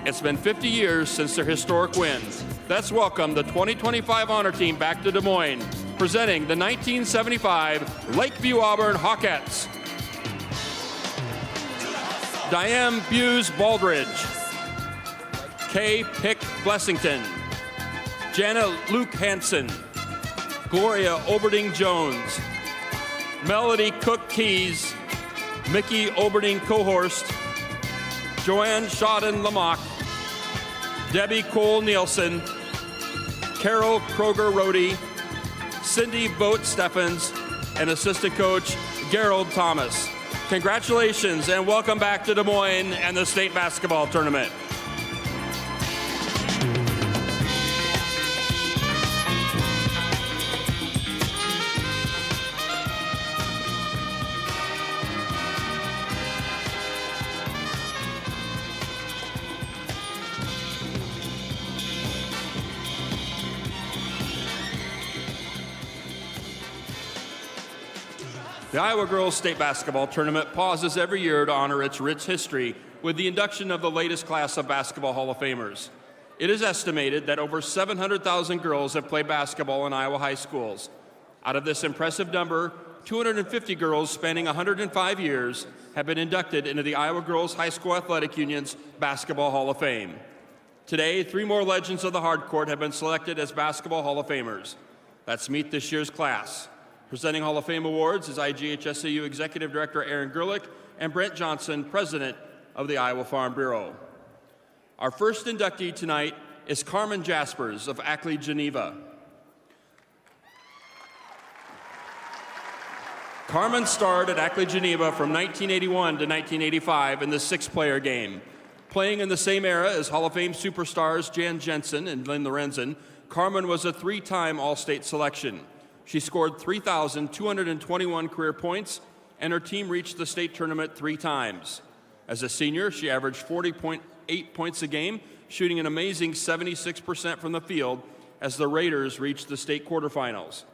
Speaker 10: It's been 50 years since their historic wins. Let's welcome the 2025 Honor Team back to Des Moines, presenting the 1975 Lakeview Auburn Hawkettes. Diane Buse Baldridge, Kay Pick Blessington, Jana Luke Hansen, Gloria Oberding Jones, Melody Cook Keys, Mickey Oberding Cohorst, Joanne Shawden Lamach, Debbie Cole Nielsen, Carol Kroger Rohde, Cindy Boat Steffens, and assistant coach Gerald Thomas. Congratulations and welcome back to Des Moines and the state basketball tournament. The Iowa Girls State Basketball Tournament pauses every year to honor its rich history with the induction of the latest class of Basketball Hall of Famers. It is estimated that over 700,000 girls have played basketball in Iowa high schools. Out of this impressive number, 250 girls spanning 105 years have been inducted into the Iowa Girls High School Athletic Union's Basketball Hall of Fame. Today, 3 more legends of the hardcourt have been selected as Basketball Hall of Famers. Let's meet this year's class. Presenting Hall of Fame awards is IGHSAU Executive Director Aaron Gerlich and Brent Johnson, President of the Iowa Farm Bureau. Our first inductee tonight is Carmen Jaspers of Ackley, Geneva. Carmen starred at Ackley, Geneva from 1981 to 1985 in the 6-player game. Playing in the same era as Hall of Fame superstars Jan Jensen and Lynn Lorenzen, Carmen was a 3-time All-State selection. She scored 3,221 career points, and her team reached the state tournament 3 times. As a senior, she averaged 40.8 points a game, shooting an amazing 76% from the field as the Raiders reached the state quarterfinals.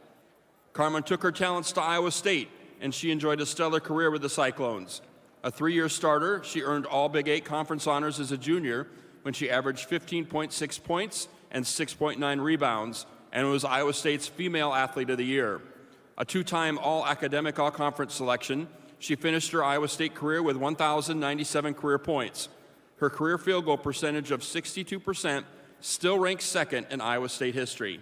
Speaker 10: Carmen took her talents to Iowa State, and she enjoyed a stellar career with the Cyclones. A 3-year starter, she earned all Big 8 conference honors as a junior when she averaged 15.6 points and 6.9 rebounds, and was Iowa State's Female Athlete of the Year. A 2-time All-Academic All-Conference selection, she finished her Iowa State career with 1,097 career points. Her career field goal percentage of 62% still ranks second in Iowa State history.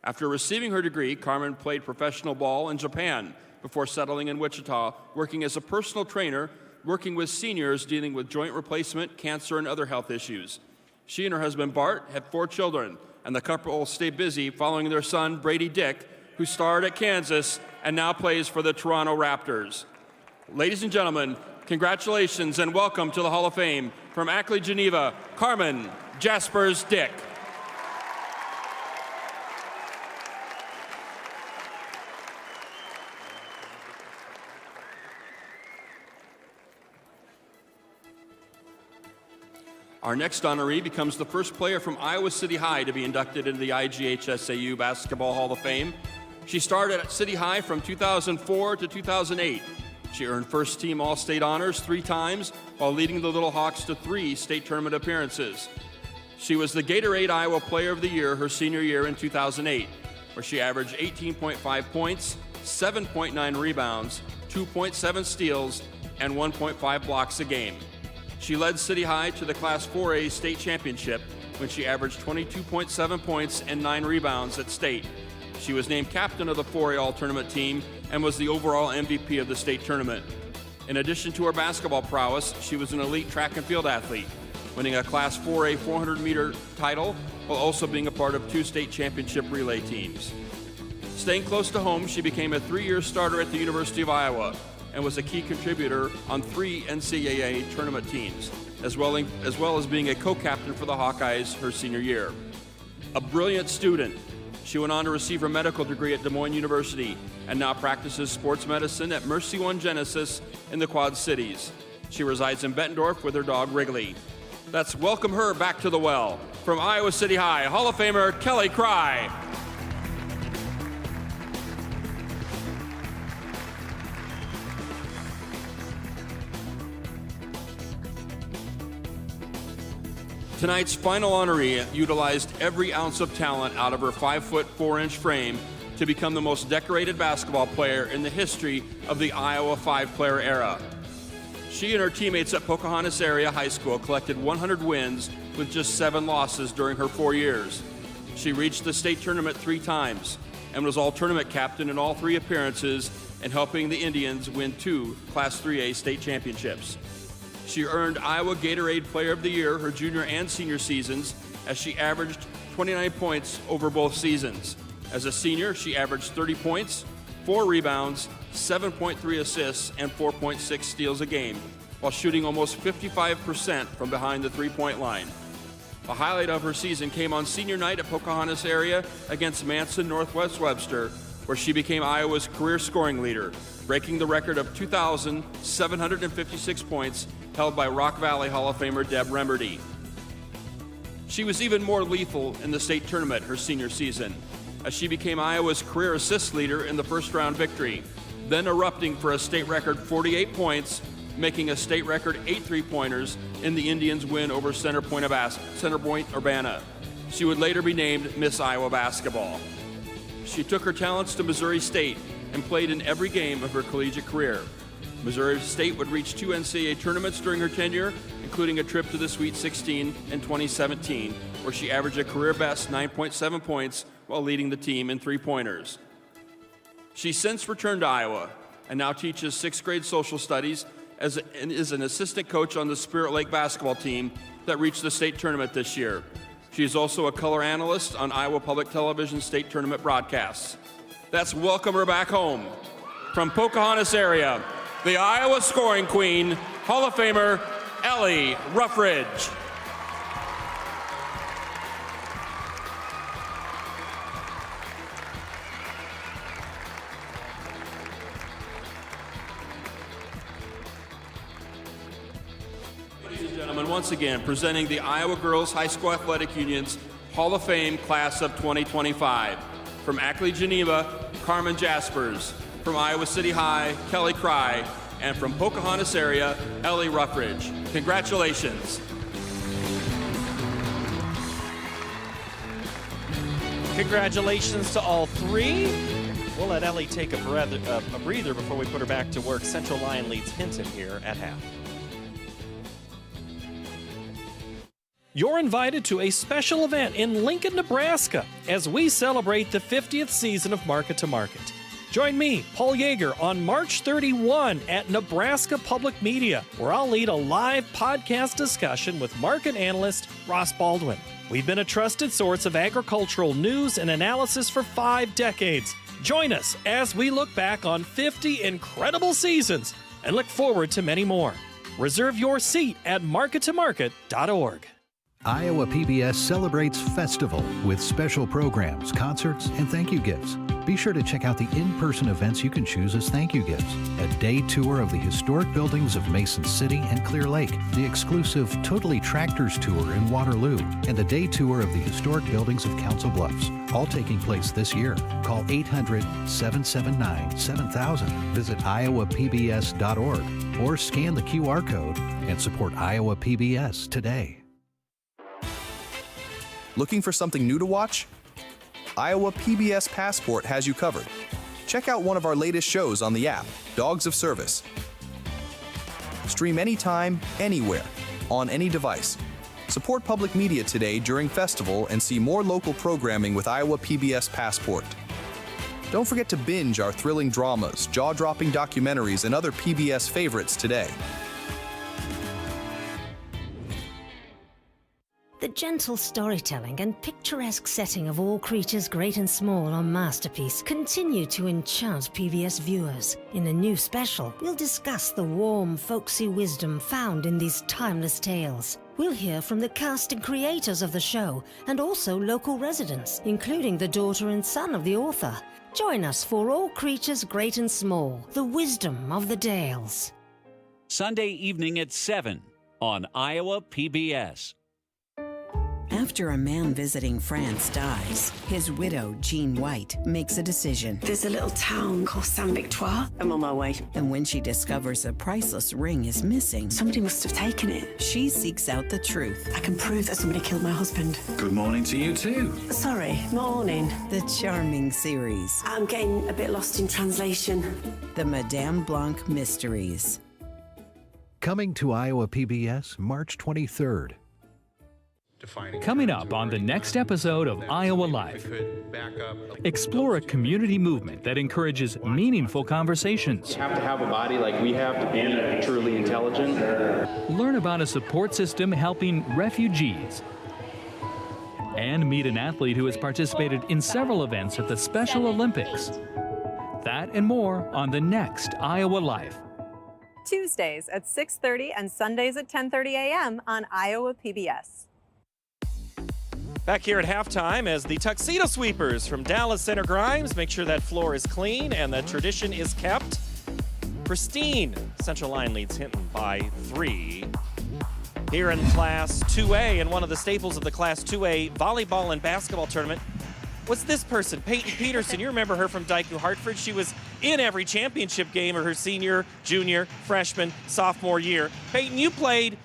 Speaker 10: After receiving her degree, Carmen played professional ball in Japan before settling in Wichita, working as a personal trainer, working with seniors dealing with joint replacement, cancer, and other health issues. She and her husband, Bart, had 4 children, and the couple stayed busy following their son, Brady Dick, who starred at Kansas and now plays for the Toronto Raptors. Ladies and gentlemen, congratulations and welcome to the Hall of Fame from Ackley, Geneva, Carmen Jaspers Dick. Our next honoree becomes the first player from Iowa City High to be inducted into the IGHSAU Basketball Hall of Fame. She started at City High from 2004 to 2008. She earned first-team All-State honors 3 times while leading the Little Hawks to 3 state tournament appearances. She was the Gatorade Iowa Player of the Year her senior year in 2008, where she averaged 18.5 points, 7.9 rebounds, 2.7 steals, and 1.5 blocks a game. She led City High to the Class 4A state championship when she averaged 22.7 points and 9 rebounds at state. She was named captain of the 4A All-Tournament team and was the overall MVP of the state tournament. In addition to her basketball prowess, she was an elite track and field athlete, winning a Class 4A 400-meter title while also being a part of 2 state championship relay teams. Staying close to home, she became a 3-year starter at the University of Iowa and was a key contributor on 3 NCAA tournament teams, as well as being a co-captain for the Hawkeyes her senior year. A brilliant student, she went on to receive her medical degree at Des Moines University and now practices sports medicine at Mercy One Genesis in the Quad Cities. She resides in Bettendorf with her dog Wrigley. Let's welcome her back to the well. From Iowa City High, Hall of Famer Kelly Cry. Tonight's final honoree utilized every ounce of talent out of her 5'4" frame to become the most decorated basketball player in the history of the Iowa 5-player era. She and her teammates at Pocahontas Area High School collected 100 wins with just 7 losses during her 4 years. She reached the state tournament 3 times and was all-tournament captain in all 3 appearances and helping the Indians win 2 Class 3A state championships. She earned Iowa Gatorade Player of the Year her junior and senior seasons as she averaged 29 points over both seasons. As a senior, she averaged 30 points, 4 rebounds, 7.3 assists, and 4.6 steals a game, while shooting almost 55% from behind the 3-point line. The highlight of her season came on senior night at Pocahontas Area against Manson Northwest Webster, where she became Iowa's career scoring leader, breaking the record of 2,756 points held by Rock Valley Hall of Famer Deb Remedy. She was even more lethal in the state tournament her senior season, as she became Iowa's career assist leader in the first-round victory, then erupting for a state record 48 points, making a state record 8 3-pointers in the Indians' win over Center Point Urbana. She would later be named Miss Iowa Basketball. She took her talents to Missouri State and played in every game of her collegiate career. Missouri State would reach 2 NCAA tournaments during her tenure, including a trip to the Sweet 16 in 2017, where she averaged a career-best 9.7 points while leading the team in 3-pointers. She's since returned to Iowa and now teaches 6th grade social studies and is an assistant coach on the Spirit Lake basketball team that reached the state tournament this year. She is also a color analyst on Iowa Public Television state tournament broadcasts. Let's welcome her back home. From Pocahontas Area, the Iowa scoring queen, Hall of Famer Ellie Ruffridge. and once again presenting the Iowa Girls High School Athletic Union's Hall of Fame Class of 2025. From Ackley, Geneva, Carmen Jaspers. From Iowa City High, Kelly Cry. And from Pocahontas area, Ellie Ruffridge. Congratulations.
Speaker 1: Congratulations to all three. We'll let Ellie take a breather before we put her back to work. Central Lyon leads Hinton here at half. You're invited to a special event in Lincoln, Nebraska, as we celebrate the 50th season of Market to Market. Join me, Paul Yeager, on March 31 at Nebraska Public Media, where I'll lead a live podcast discussion with market analyst Ross Baldwin. We've been a trusted source of agricultural news and analysis for 5 decades. Join us as we look back on 50 incredible seasons and look forward to many more. Reserve your seat at markettomarket.org.
Speaker 11: Iowa PBS celebrates Festival with special programs, concerts, and thank you gifts. Be sure to check out the in-person events you can choose as thank you gifts. A day tour of the historic buildings of Mason City and Clear Lake, the exclusive Totally Tractors tour in Waterloo, and a day tour of the historic buildings of Council Bluffs, all taking place this year. Call 800-779-7000. Visit iowapbs.org or scan the QR code and support Iowa PBS today.
Speaker 12: Looking for something new to watch? Iowa PBS Passport has you covered. Check out one of our latest shows on the app, Dogs of Service. Stream anytime, anywhere, on any device. Support public media today during Festival and see more local programming with Iowa PBS Passport. Don't forget to binge our thrilling dramas, jaw-dropping documentaries, and other PBS favorites today.
Speaker 13: The gentle storytelling and picturesque setting of All Creatures Great and Small on Masterpiece continue to enchant PBS viewers. In a new special, we'll discuss the warm, folksy wisdom found in these timeless tales. We'll hear from the cast and creators of the show, and also local residents, including the daughter and son of the author. Join us for All Creatures Great and Small, the wisdom of the Dales.
Speaker 14: Sunday evening at 7 on Iowa PBS.
Speaker 15: After a man visiting France dies, his widow, Jean White, makes a decision.
Speaker 16: There's a little town called Saint-Victoire. I'm on my way.
Speaker 15: And when she discovers a priceless ring is missing,
Speaker 16: somebody must have taken it.
Speaker 15: She seeks out the truth.
Speaker 16: I can prove that somebody killed my husband.
Speaker 17: Good morning to you too.
Speaker 16: Sorry, morning.
Speaker 15: The charming series.
Speaker 16: I'm getting a bit lost in translation.
Speaker 15: The Madame Blanc Mysteries.
Speaker 11: Coming to Iowa PBS March 23rd.
Speaker 18: Coming up on the next episode of Iowa Life, explore a community movement that encourages meaningful conversations.
Speaker 19: You have to have a body like we have to be truly intelligent.
Speaker 18: Learn about a support system helping refugees. And meet an athlete who has participated in several events at the Special Olympics. That and more on the next Iowa Life.
Speaker 20: Tuesdays at 6:30 and Sundays at 10:30 a.m. on Iowa PBS.
Speaker 1: Back here at halftime as the Tuxedo Sweepers from Dallas Center Grimes make sure that floor is clean and that tradition is kept. Pristine. Central Lyon leads Hinton by 3. Here in Class 2A, and one of the staples of the Class 2A volleyball and basketball tournament was this person, Peyton Peterson. You remember her from Dyke New Hartford. She was in every championship game of her senior, junior, freshman, sophomore year. Peyton, you played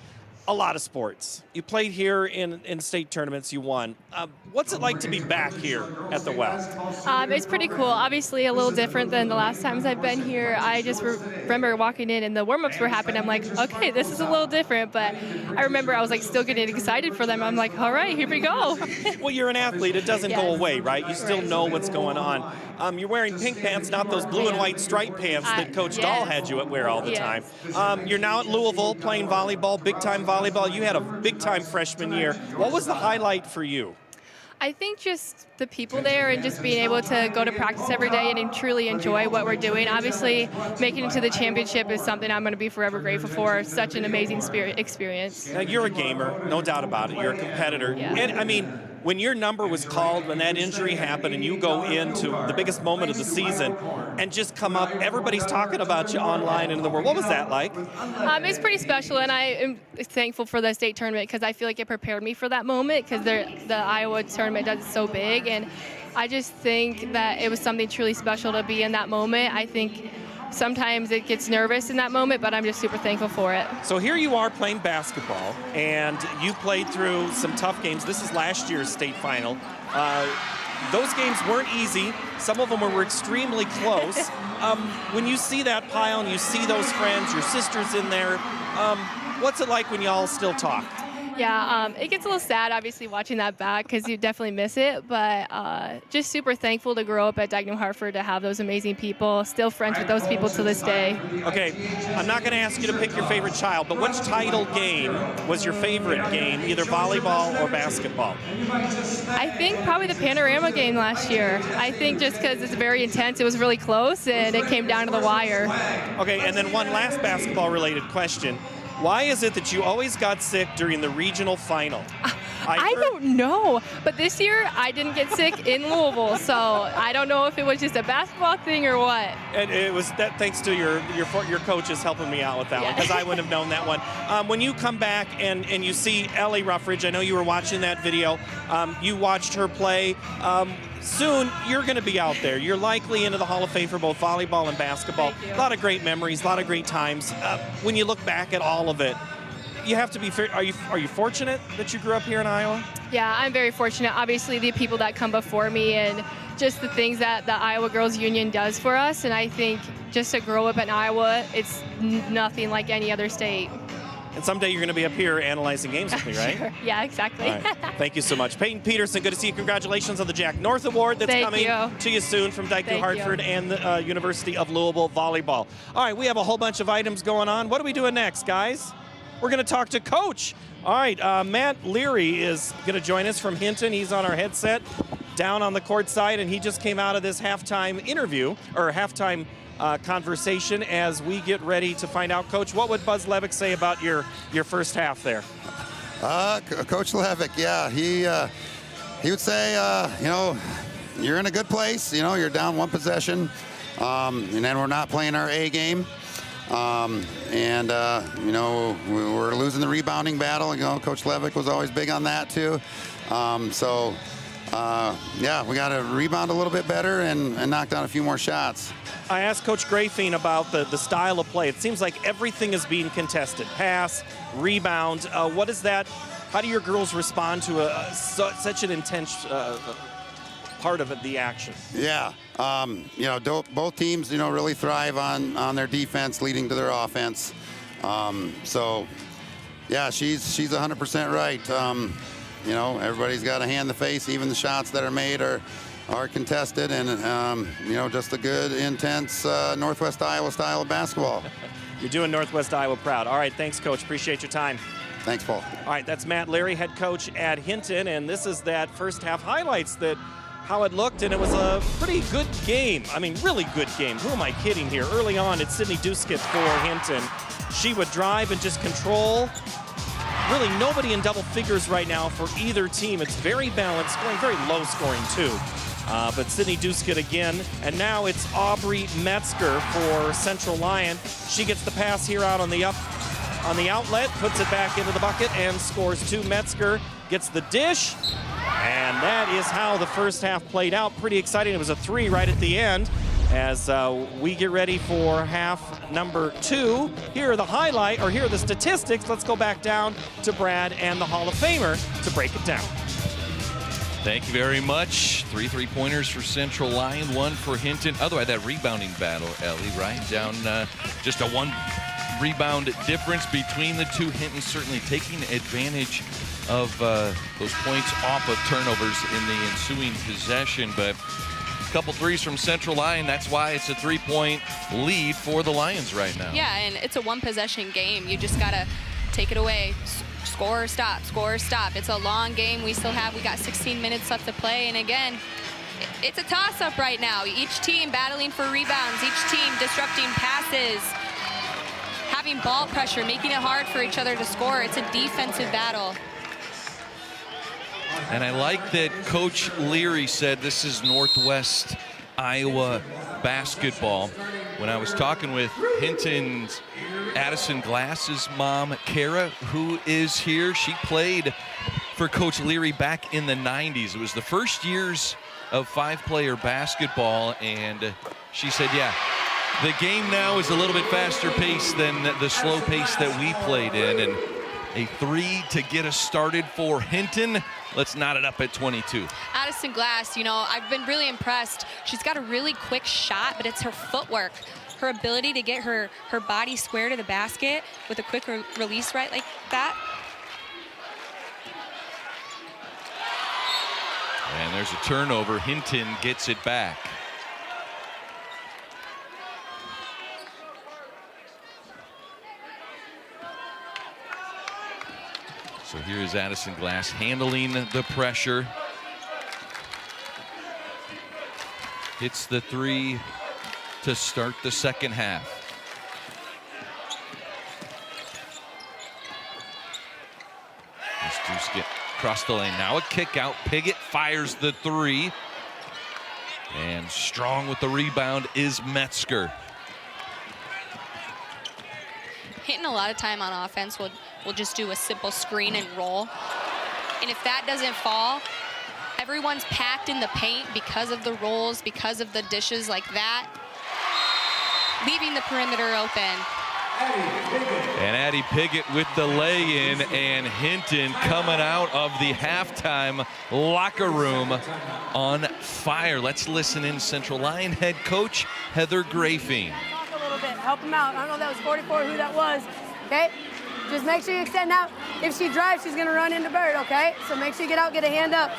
Speaker 1: a lot of sports. You played here in state tournaments, you won. What's it like to be back here at the Well?
Speaker 5: It's pretty cool. Obviously a little different than the last times I've been here. I just remember walking in and the warm-ups were happening. I'm like, okay, this is a little different, but I remember I was like still getting excited for them. I'm like, all right, here we go.
Speaker 1: Well, you're an athlete. It doesn't go away, right? You still know what's going on. You're wearing pink pants, not those blue and white striped pants that Coach Dahl had you wear all the time. You're now at Louisville playing volleyball, big-time volleyball. You had a big-time freshman year. What was the highlight for you?
Speaker 5: I think just the people there and just being able to go to practice every day and truly enjoy what we're doing. Obviously, making it to the championship is something I'm going to be forever grateful for. Such an amazing experience.
Speaker 1: Now, you're a gamer, no doubt about it. You're a competitor.
Speaker 5: Yeah.
Speaker 1: And, I mean, when your number was called, when that injury happened, and you go into the biggest moment of the season and just come up, everybody's talking about you online and in the world. What was that like?
Speaker 5: It's pretty special, and I am thankful for the state tournament because I feel like it prepared me for that moment because the Iowa tournament does it so big, and I just think that it was something truly special to be in that moment. I think sometimes it gets nervous in that moment, but I'm just super thankful for it.
Speaker 1: So here you are playing basketball, and you played through some tough games. This is last year's state final. Those games weren't easy. Some of them were extremely close. When you see that pile and you see those friends, your sister's in there, what's it like when y'all still talk?
Speaker 5: Yeah, it gets a little sad, obviously, watching that back because you definitely miss it, but just super thankful to grow up at Dagenham Hartford, to have those amazing people, still friends with those people to this day.
Speaker 1: Okay, I'm not going to ask you to pick your favorite child, but which title game was your favorite game, either volleyball or basketball?
Speaker 5: I think probably the Panorama game last year. I think just because it's very intense, it was really close, and it came down to the wire.
Speaker 1: Okay, and then one last basketball-related question. Why is it that you always got sick during the regional final?
Speaker 5: I don't know, but this year I didn't get sick in Louisville, so I don't know if it was just a basketball thing or what.
Speaker 1: And it was that thanks to your coaches helping me out with that one, because I wouldn't have known that one. When you come back and you see Ellie Ruffridge, I know you were watching that video. You watched her play. Soon you're going to be out there. You're likely into the Hall of Fame for both volleyball and basketball. A lot of great memories, a lot of great times. When you look back at all of it, you have to be fair. Are you fortunate that you grew up here in Iowa?
Speaker 5: Yeah, I'm very fortunate. Obviously, the people that come before me and just the things that the Iowa Girls Union does for us. And I think just to grow up in Iowa, it's nothing like any other state.
Speaker 1: And someday you're going to be up here analyzing games with me, right?
Speaker 5: Sure. Yeah, exactly.
Speaker 1: All right. Thank you so much. Peyton Peterson, good to see you. Congratulations on the Jack North Award that's coming to you soon from Dagenham Hartford and the University of Louisville Volleyball. All right, we have a whole bunch of items going on. What are we doing next, guys? We're going to talk to Coach. All right, Matt Leary is going to join us from Hinton. He's on our headset down on the court side, and he just came out of this halftime interview, or halftime conversation as we get ready to find out. Coach, what would Buzz Levick say about your first half there?
Speaker 17: Coach Levick, yeah, he would say, you know, you're in a good place. You know, you're down one possession, and then we're not playing our A game. You know, we're losing the rebounding battle. You know, Coach Levick was always big on that too. Yeah, we got to rebound a little bit better and knock down a few more shots.
Speaker 1: I asked Coach Grafine about the style of play. It seems like everything is being contested. Pass, rebound. What is that? How do your girls respond to such an intense part of it, the action?
Speaker 17: Yeah, you know, both teams, you know, really thrive on their defense leading to their offense. Yeah, she's 100% right. You know, everybody's got a hand in the face. Even the shots that are made are contested, and you know, just a good, intense Northwest Iowa style of basketball.
Speaker 1: You're doing Northwest Iowa proud. All right, thanks, Coach. Appreciate your time.
Speaker 17: Thanks, Paul.
Speaker 1: All right, that's Matt Leary, head coach at Hinton, and this is that first half highlights that how it looked, and it was a pretty good game. I mean, really good game. Who am I kidding here? Early on, it's Sydney Duskett for Hinton. She would drive and just control. Really nobody in double figures right now for either team. It's very balanced, scoring, very low scoring too. But Sydney Duskett again, and now it's Aubrey Metzger for Central Lyon. She gets the pass here out on the outlet, puts it back into the bucket and scores two. Metzger gets the dish, and that is how the first half played out. Pretty exciting. It was a three right at the end. As we get ready for half number two. Here are the statistics. Let's go back down to Brad and the Hall of Famer to break it down.
Speaker 6: Thank you very much. 3 3-pointers for Central Lyon, 1 for Hinton. Otherwise, that rebounding battle, Ellie, right? Down just a 1 rebound difference between the two. Hinton certainly taking advantage of those points off of turnovers in the ensuing possession, but couple threes from Central Lyon. That's why it's a 3-point lead for the Lions right now.
Speaker 7: Yeah, and it's a one-possession game. You just got to take it away. Score or stop, score or stop. It's a long game. We got 16 minutes left to play. And again, it's a toss-up right now. Each team battling for rebounds. Each team disrupting passes, having ball pressure, making it hard for each other to score. It's a defensive battle.
Speaker 6: And I like that Coach Leary said this is Northwest Iowa basketball. When I was talking with Hinton's Addison Glass's mom, Kara, who is here, she played for Coach Leary back in the 90s. It was the first years of 5-player basketball, and she said, yeah, the game now is a little bit faster paced than the slow pace that we played in. And a 3 to get us started for Hinton. Let's knot it up at 22.
Speaker 7: Addison Glass, you know, I've been really impressed. She's got a really quick shot, but it's her footwork, her ability to get her body square to the basket with a quick release right like that.
Speaker 6: And there's a turnover. Hinton gets it back. So here's Addison Glass handling the pressure. Hits the 3 to start the second half. Let's get across the lane. Now a kick out. Piggott fires the 3. And strong with the rebound is Metzger.
Speaker 7: Hitting a lot of time on offense will just do a simple screen and roll. And if that doesn't fall, everyone's packed in the paint because of the rolls, because of the dishes like that, leaving the perimeter open.
Speaker 6: And Addie Piggott with the lay-in, and Hinton coming out of the halftime locker room on fire. Let's listen in. Central Lyon head coach Heather Grafing.
Speaker 9: Talk a little bit, help him out. I don't know if that was 44, who that was, okay? Just make sure you extend out. If she drives, she's gonna run into Bird, okay? So make sure you get out, get a hand up.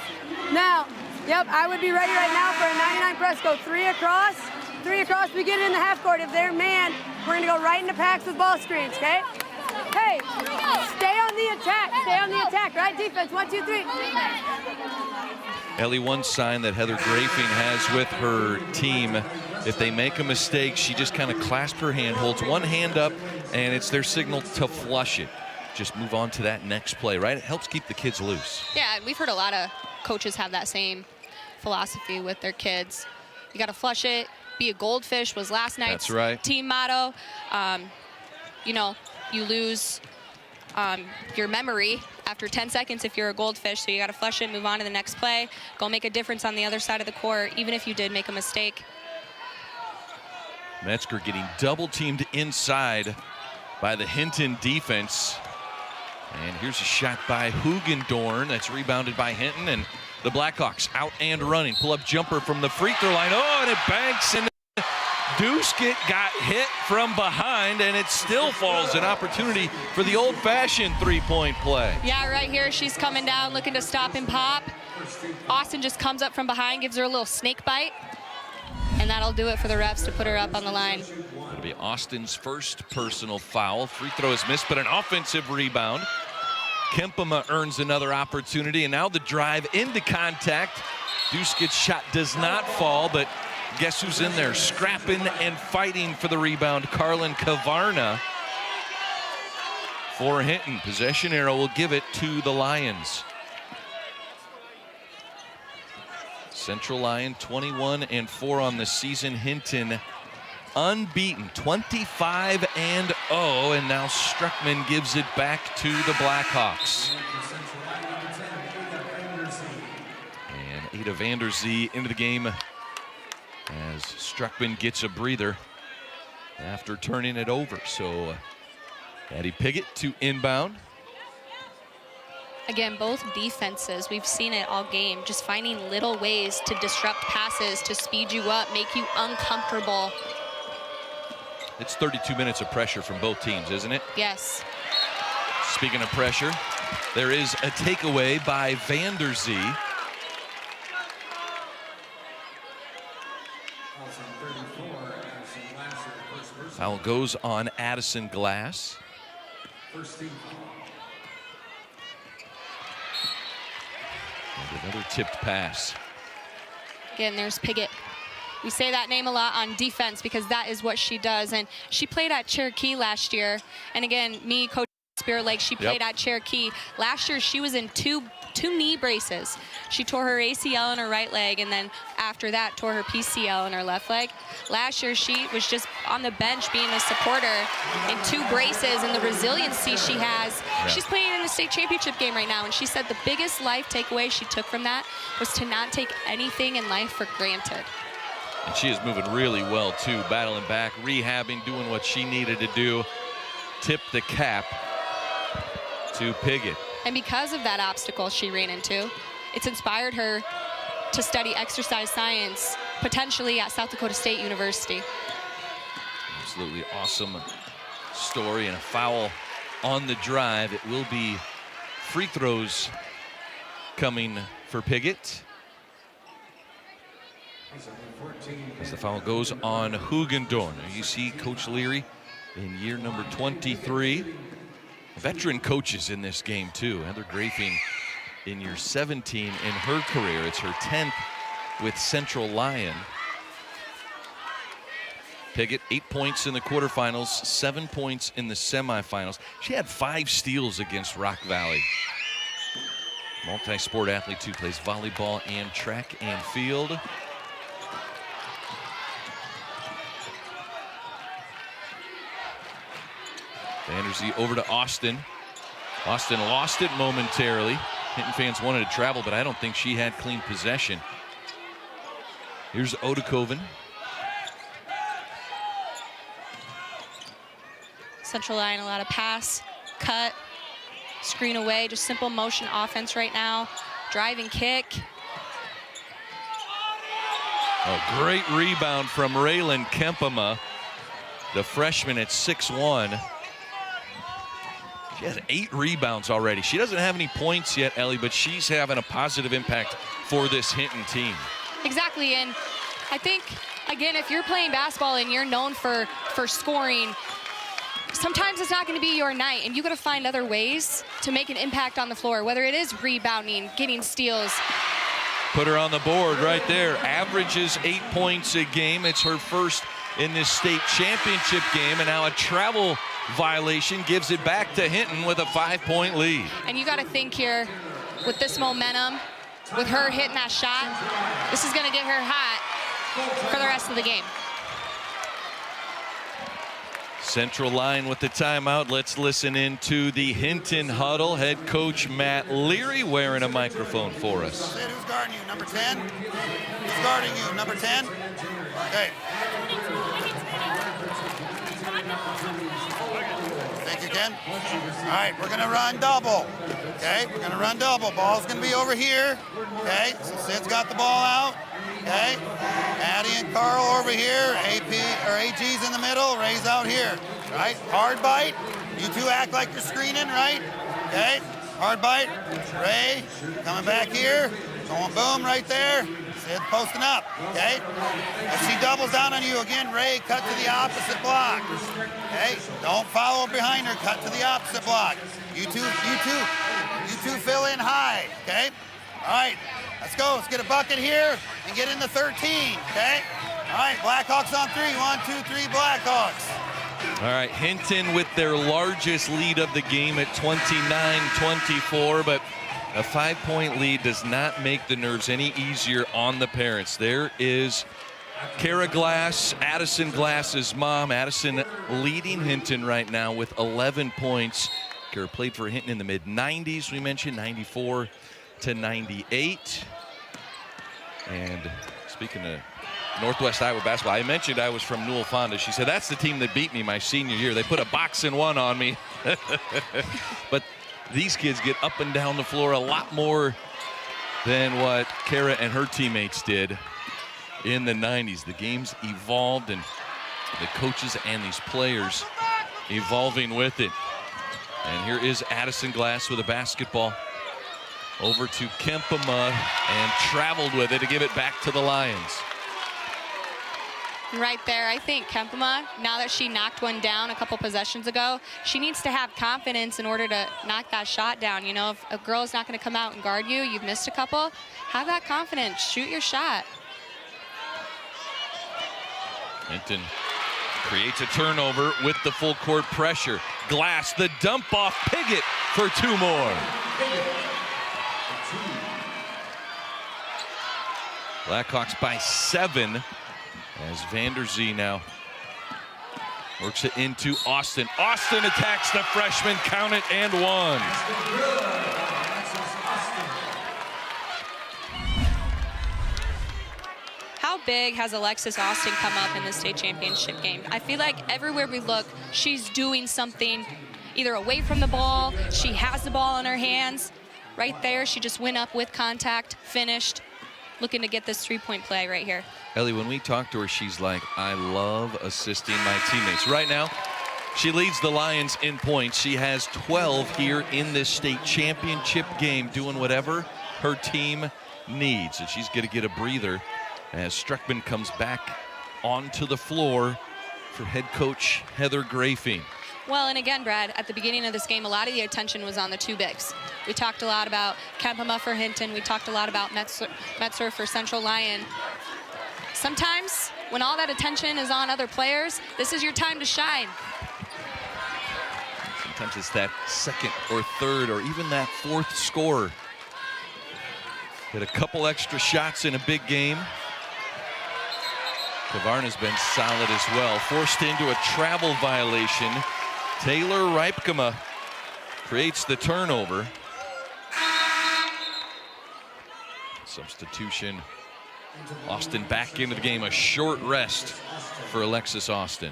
Speaker 9: Now, yep, I would be ready right now for a 99 press. Go 3 across, 3 across. We get it in the half court. If they're man, we're gonna go right into packs with ball screens, okay? Hey, stay on the attack, right? Defense, 1, 2, 3.
Speaker 6: Ellie, one sign that Heather Grafing has with her team, if they make a mistake, she just kind of clasps her hand, holds one hand up, and it's their signal to flush it. Just move on to that next play, right? It helps keep the kids loose.
Speaker 7: Yeah, we've heard a lot of coaches have that same philosophy with their kids. You got to flush it. Be a goldfish was last night's team motto. You know, you lose your memory after 10 seconds if you're a goldfish, so you got to flush it, move on to the next play, go make a difference on the other side of the court, even if you did make a mistake.
Speaker 6: Metzger getting double teamed inside by the Hinton defense. And here's a shot by Hugendorn that's rebounded by Hinton, and the Blackhawks out and running. Pull up jumper from the free throw line. Oh, and it banks, and Duskett got hit from behind, and it still falls. An opportunity for the old-fashioned three-point play.
Speaker 7: Yeah, right here she's coming down looking to stop and pop. Austin just comes up from behind, gives her a little snake bite, and that'll do it for the refs to put her up on the line.
Speaker 6: It'll be Austin's first personal foul. Free throw is missed, but an offensive rebound. Kempema earns another opportunity, and now the drive into contact. Duskett's shot does not fall, but guess who's in there scrapping and fighting for the rebound? Carlin Kavarna for Hinton. Possession arrow will give it to the Lions. Central Lyon 21-4 on the season. Hinton unbeaten, 25-0, and now Struckman gives it back to the Blackhawks. And Ada Vanderzee into the game as Struckman gets a breather after turning it over. So Addie Piggott to inbound.
Speaker 7: Again, both defenses, we've seen it all game, just finding little ways to disrupt passes, to speed you up, make you uncomfortable.
Speaker 6: It's 32 minutes of pressure from both teams, isn't it?
Speaker 7: Yes.
Speaker 6: Speaking of pressure, there is a takeaway by Vanderzee. Foul goes on Addison Glass. And another tipped pass.
Speaker 7: Again, there's Piggott. We say that name a lot on defense because that is what she does. And she played at Cherokee last year. And again, me, Coach Spear Lake. She played at Cherokee. Last year, she was in two knee braces. She tore her ACL in her right leg, and then after that, tore her PCL in her left leg. Last year, she was just on the bench being a supporter in 2 braces, and the resiliency she has.
Speaker 6: Yeah.
Speaker 7: She's playing in the state championship game right now, and she said the biggest life takeaway she took from that was to not take anything in life for granted.
Speaker 6: And she is moving really well, too, battling back, rehabbing, doing what she needed to do. Tip the cap to Piggott.
Speaker 7: And because of that obstacle she ran into, it's inspired her to study exercise science, potentially at South Dakota State University.
Speaker 6: Absolutely awesome story, and a foul on the drive. It will be free throws coming for Piggott. As the foul goes on Hugendorn. You see Coach Leary in year number 23. Veteran coaches in this game too. Heather Grafing in year 17 in her career. It's her 10th with Central Lyon. Piggott 8 points in the quarterfinals, 7 points in the semifinals. She had 5 steals against Rock Valley. Multi-sport athlete too, plays volleyball and track and field. Vanderzee over to Austin. Austin lost it momentarily. Hinton fans wanted to travel, but I don't think she had clean possession. Here's Odekoven.
Speaker 7: Central Lyon, a lot of pass, cut, screen away, just simple motion offense right now. Drive and kick.
Speaker 6: A great rebound from Raylan Kempema, the freshman at 6'1". She has 8 rebounds already. She doesn't have any points yet, Ellie, but she's having a positive impact for this Hinton team.
Speaker 7: Exactly, and I think, again, if you're playing basketball and you're known for scoring, sometimes it's not going to be your night, and you got to find other ways to make an impact on the floor, whether it is rebounding, getting steals.
Speaker 6: Put her on the board right there. Averages 8 points a game. It's her first in this state championship game, and now a travel violation gives it back to Hinton with a 5-point lead.
Speaker 7: And you got to think here, with this momentum, with her hitting that shot, this is going to get her hot for the rest of the game.
Speaker 6: Central Lyon with the timeout. Let's listen in to the Hinton huddle. Head coach Matt Leary wearing a microphone for us.
Speaker 17: Who's guarding you? Number 10? Who's guarding you? Number 10? Okay. Thank you, Ken. All right, we're going to run double. Okay, we're going to run double. Ball's going to be over here. Okay, so Sid's got the ball out. Okay, Addie and Carl over here. AP or AG's in the middle. Ray's out here. Right, hard bite. You two act like you're screening, right? Okay, hard bite. Ray coming back here. Going boom right there. Sid posting up. Okay, if she doubles down on you again, Ray, cut to the opposite block. Okay, don't follow behind her. Cut to the opposite block. You two fill in high. Okay, all right. Let's go. Let's get a bucket here and get into 13, okay? All right, Blackhawks on 3. 1, 2, 3, Blackhawks.
Speaker 6: All right, Hinton with their largest lead of the game at 29-24, but a 5-point lead does not make the nerves any easier on the parents. There is Kara Glass, Addison Glass's mom. Addison leading Hinton right now with 11 points. Kara played for Hinton in the mid-90s, we mentioned, 94 to 98. And speaking of Northwest Iowa basketball, I mentioned I was from Newell Fonda. She said, that's the team that beat me my senior year. They put a boxing one on me. But these kids get up and down the floor a lot more than what Kara and her teammates did in the 90s. The game's evolved, and the coaches and these players evolving with it. And here is Addison Glass with a basketball. Over to Kempema, and traveled with it to give it back to the Lions.
Speaker 7: Right there, I think Kempema, now that she knocked one down a couple possessions ago, she needs to have confidence in order to knock that shot down. You know, if a girl is not going to come out and guard you, you've missed a couple, have that confidence, shoot your shot.
Speaker 6: Hinton Creates a turnover with the full court pressure. Glass, the dump off Piggott for 2 more. Blackhawks by 7 as Vanderzee now works it into Austin. Austin attacks the freshman, count it, and 1.
Speaker 7: How big has Alexis Austin come up in the state championship game? I feel like everywhere we look, she's doing something either away from the ball, she has the ball in her hands. Right there, she just went up with contact, finished, looking to get this 3-point play right here.
Speaker 6: Ellie, when we talk to her, she's like, I love assisting my teammates. Right now, she leads the Lions in points. She has 12 here in this state championship game, doing whatever her team needs. And she's going to get a breather as Struckman comes back onto the floor for head coach Heather Grafing.
Speaker 7: Well, and again, Brad, at the beginning of this game, a lot of the attention was on the 2 bigs. We talked a lot about Kempema for Hinton. We talked a lot about Metzer for Central Lyon. Sometimes, when all that attention is on other players, this is your time to shine.
Speaker 6: Sometimes it's that second or third or even that 4th scorer. Hit a couple extra shots in a big game. Kavarna's been solid as well. Forced into a travel violation. Taylor Ripkema creates the turnover. Substitution. Austin back into the game. A short rest for Alexis Austin.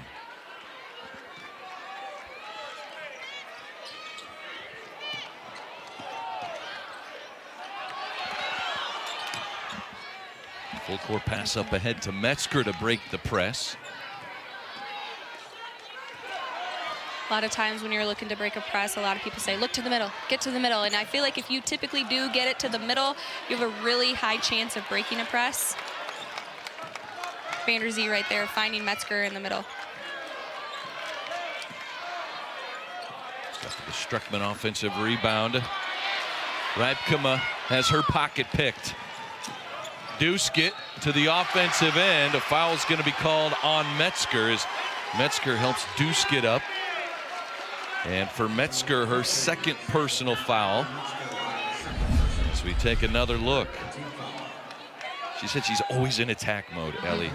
Speaker 6: Full court pass up ahead to Metzger to break the press.
Speaker 7: A lot of times when you're looking to break a press, a lot of people say, look to the middle, get to the middle. And I feel like if you typically do get it to the middle, you have a really high chance of breaking a press. Vanderzee right there, finding Metzger in the middle.
Speaker 6: The Struckman offensive rebound. Ripkema has her pocket picked. Duskett to the offensive end. A foul is going to be called on Metzger as Metzger helps Duskett up. And for Metzger, her 2nd personal foul. As we take another look. She said she's always in attack mode, Ellie.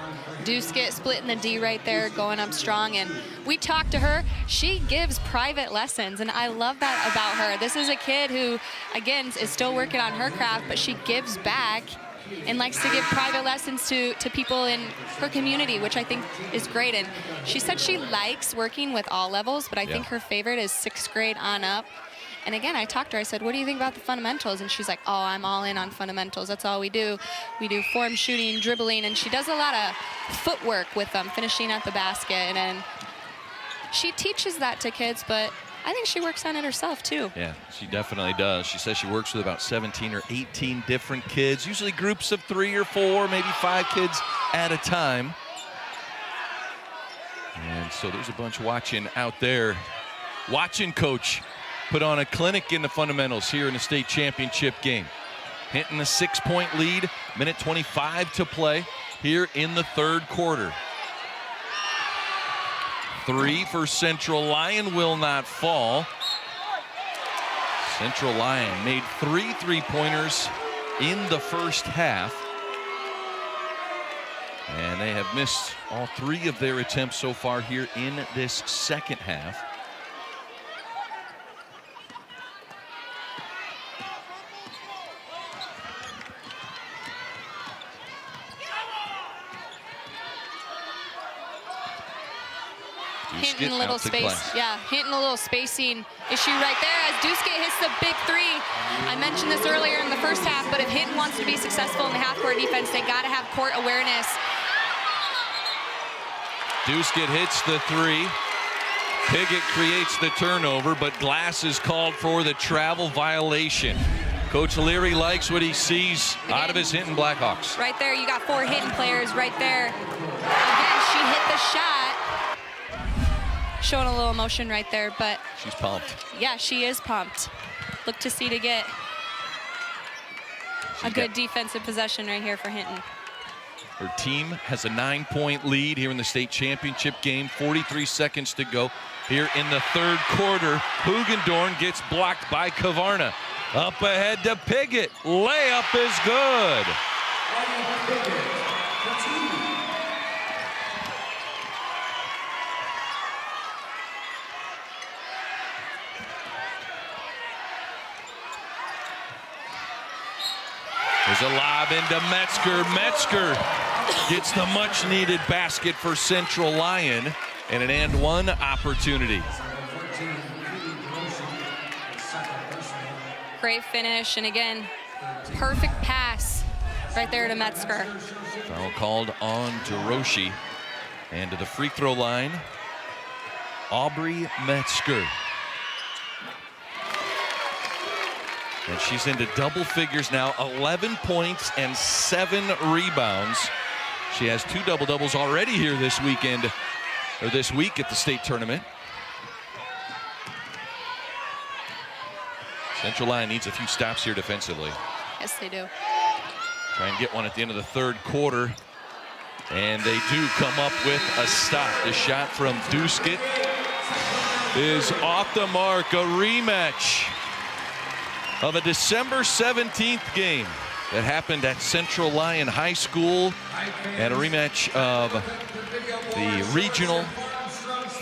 Speaker 7: Duskett splitting the D right there, going up strong. And we talked to her. She gives private lessons, and I love that about her. This is a kid who, again, is still working on her craft, but she gives back and likes to give private lessons to people in her community, which I think is great. And she said she likes working with all levels, but I think her favorite is 6th grade on up. And again, I talked to her, I said, what do you think about the fundamentals? And she's like, oh, I'm all in on fundamentals. That's all we do. We do form, shooting, dribbling, and she does a lot of footwork with them, finishing at the basket. And she teaches that to kids, but I think she works on it herself, too.
Speaker 6: Yeah, she definitely does. She says she works with about 17 or 18 different kids, usually groups of 3 or 4, maybe 5 kids at a time. And so there's a bunch watching out there. Watching Coach put on a clinic in the fundamentals here in the state championship game. Hinton a 6-point lead, minute 25 to play here in the 3rd quarter. 3 for Central Lyon will not fall. Central Lyon made 3 3-pointers in the first half. And they have missed all 3 of their attempts so far here in this second half.
Speaker 7: Hinton a little space, Hinton a little spacing issue right there as Duskett hits the big 3. I mentioned this earlier in the first half, but if Hinton wants to be successful in the half-court defense, they got to have court awareness.
Speaker 6: Duskett hits the 3. Piggott creates the turnover, but Glass is called for the travel violation. Coach Leary likes what he sees out of his Hinton Blackhawks.
Speaker 7: Right there, you got 4 Hinton players right there. Again, she hit the shot. Showing a little emotion right there, but
Speaker 6: she's pumped.
Speaker 7: Yeah, she is pumped. Look to see to get a good defensive possession right here for Hinton.
Speaker 6: Her team has a 9-point lead here in the state championship game. 43 seconds to go here in the third quarter. Hugendorn gets blocked by Kavarna. Up ahead to Piggott. Layup is good. There's a lob into Metzger. Metzger gets the much-needed basket for Central Lyon and an and-one opportunity.
Speaker 7: Great finish, and again, perfect pass right there to Metzger.
Speaker 6: Foul called on to Roshi. And to the free throw line, Aubrey Metzger. And she's into double figures now, 11 points and 7 rebounds. She has 2 double-doubles already here this weekend, or this week at the state tournament. Central Lyon needs a few stops here defensively.
Speaker 7: Yes, they do.
Speaker 6: Try and get one at the end of the third quarter. And they do come up with a stop. The shot from Duskett is off the mark. A rematch of a December 17th game that happened at Central Lyon High School, and a rematch of the regional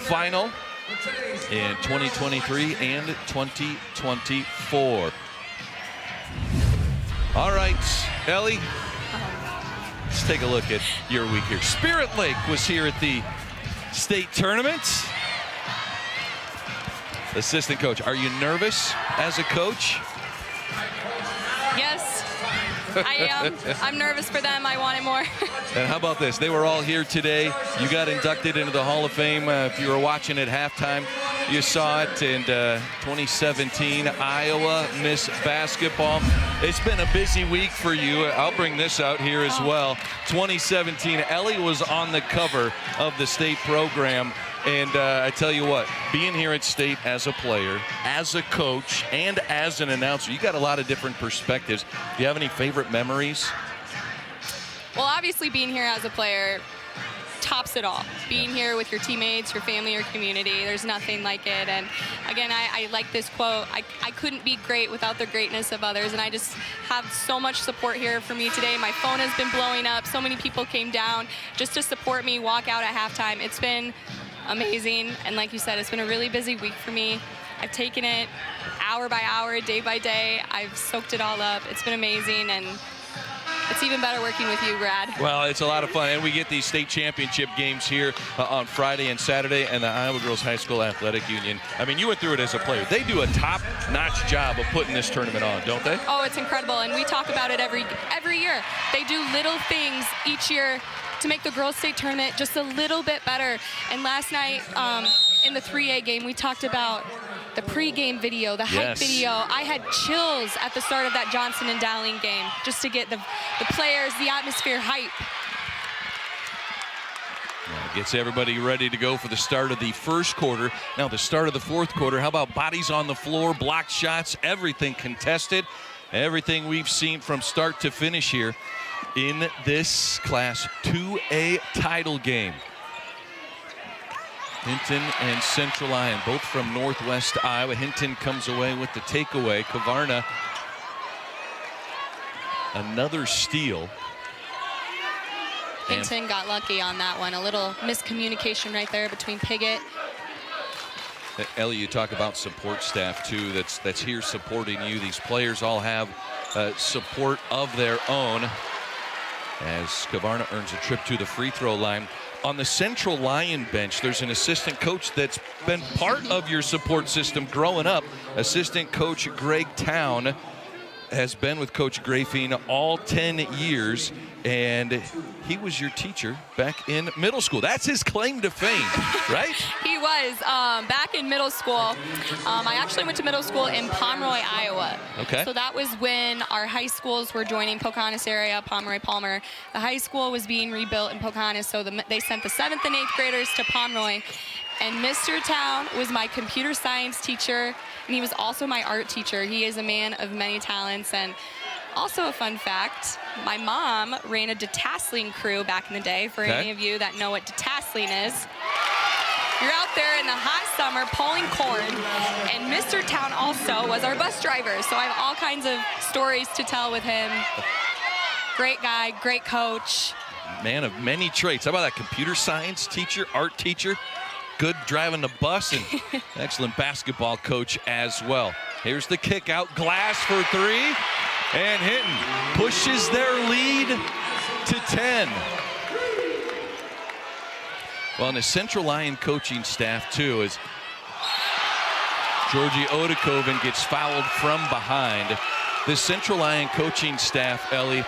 Speaker 6: final in 2023 and 2024. All right, Ellie, let's take a look at your week here. Spirit Lake was here at the state tournament. Assistant coach, are you nervous as a coach?
Speaker 7: Yes, I am. I'm nervous for them. I want it more.
Speaker 6: And how about this? They were all here today. You got inducted into the Hall of Fame. If you were watching at halftime, you saw it in 2017, Iowa Miss Basketball. It's been a busy week for you. I'll bring this out here as well. 2017, Ellie was on the cover of the state program. And I tell you what, being here at state as a player, as a coach, and as an announcer, you got a lot of different perspectives. Do you have any favorite memories?
Speaker 7: Well, obviously being here as a player tops it all. Being here with your teammates, your family, your community, there's nothing like it. And again, I like this quote, I couldn't be great without the greatness of others. And I just have so much support here for me today. My phone has been blowing up. So many people came down just to support me, walk out at halftime. It's been amazing, and like you said, it's been a really busy week for me. I've taken it hour by hour, day by day. I've soaked it all up. It's been amazing, and it's even better working with you, Brad.
Speaker 6: Well, it's a lot of fun, and we get these state championship games here on Friday and Saturday, and the Iowa Girls High School Athletic Union. I mean, you went through it as a player. They do a top-notch job of putting this tournament on, don't they?
Speaker 7: Oh, it's incredible, and we talk about it every year. They do little things each year to make the girls' state tournament just a little bit better. And last night in the 3A game, we talked about the pregame video, the hype video. I had chills at the start of that Johnson and Dowling game just to get the players, the atmosphere hype.
Speaker 6: Well, gets everybody ready to go for the start of the first quarter. Now the start of the fourth quarter, how about bodies on the floor, blocked shots, everything contested, everything we've seen from start to finish here in this Class 2A title game. Hinton and Central Lyon, both from Northwest Iowa. Hinton comes away with the takeaway. Kavarna, another steal.
Speaker 7: Hinton got lucky on that one. A little miscommunication right there between Piggott.
Speaker 6: Ellie, you talk about support staff too that's here supporting you. These players all have support of their own, as Kavarna earns a trip to the free throw line. On the Central Lyon bench, there's an assistant coach that's been part of your support system growing up. Assistant coach Greg Town has been with Coach Grafine all 10 years, and he was your teacher back in middle school. That's his claim to fame, right?
Speaker 7: He was back in middle school. I actually went to middle school in Pomeroy, Iowa.
Speaker 6: Okay.
Speaker 7: So that was when our high schools were joining Pocahontas area, Pomeroy, Palmer. The high school was being rebuilt in Pocahontas, so they sent the 7th and 8th graders to Pomeroy. And Mr. Town was my computer science teacher, and he was also my art teacher. He is a man of many talents, and Also a fun fact, my mom ran a detasseling crew back in the day, for any of you that know what detasseling is. You're out there in the hot summer pulling corn, and Mr. Town also was our bus driver, so I have all kinds of stories to tell with him. Great guy, great coach.
Speaker 6: Man of many traits. How about that computer science teacher, art teacher, good driving the bus, and excellent basketball coach as well. Here's the kick out, Glass for three, and Hinton pushes their lead to 10. Well, and the Central Lyon coaching staff, too, as Georgie Odekoven gets fouled from behind. The Central Lyon coaching staff, Ellie,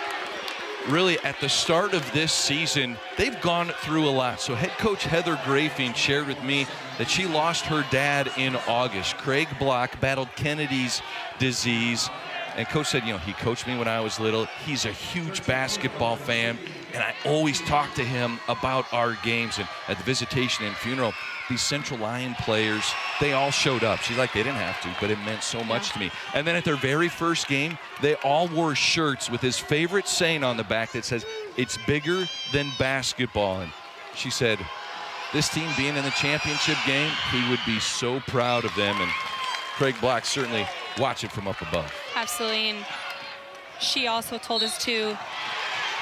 Speaker 6: really at the start of this season, they've gone through a lot. So head coach Heather Grafing shared with me that she lost her dad in August. Craig Block battled Kennedy's disease. And coach said, you know, he coached me when I was little. He's a huge basketball fan, and I always talk to him about our games. And at the visitation and funeral, these Central Lyon players, they all showed up. She's like, they didn't have to, but it meant so much to me. And then at their very first game, they all wore shirts with his favorite saying on the back that says, it's bigger than basketball. And she said, this team being in the championship game, he would be so proud of them. And Craig Block certainly watching from up above.
Speaker 7: Absolutely, and she also told us too,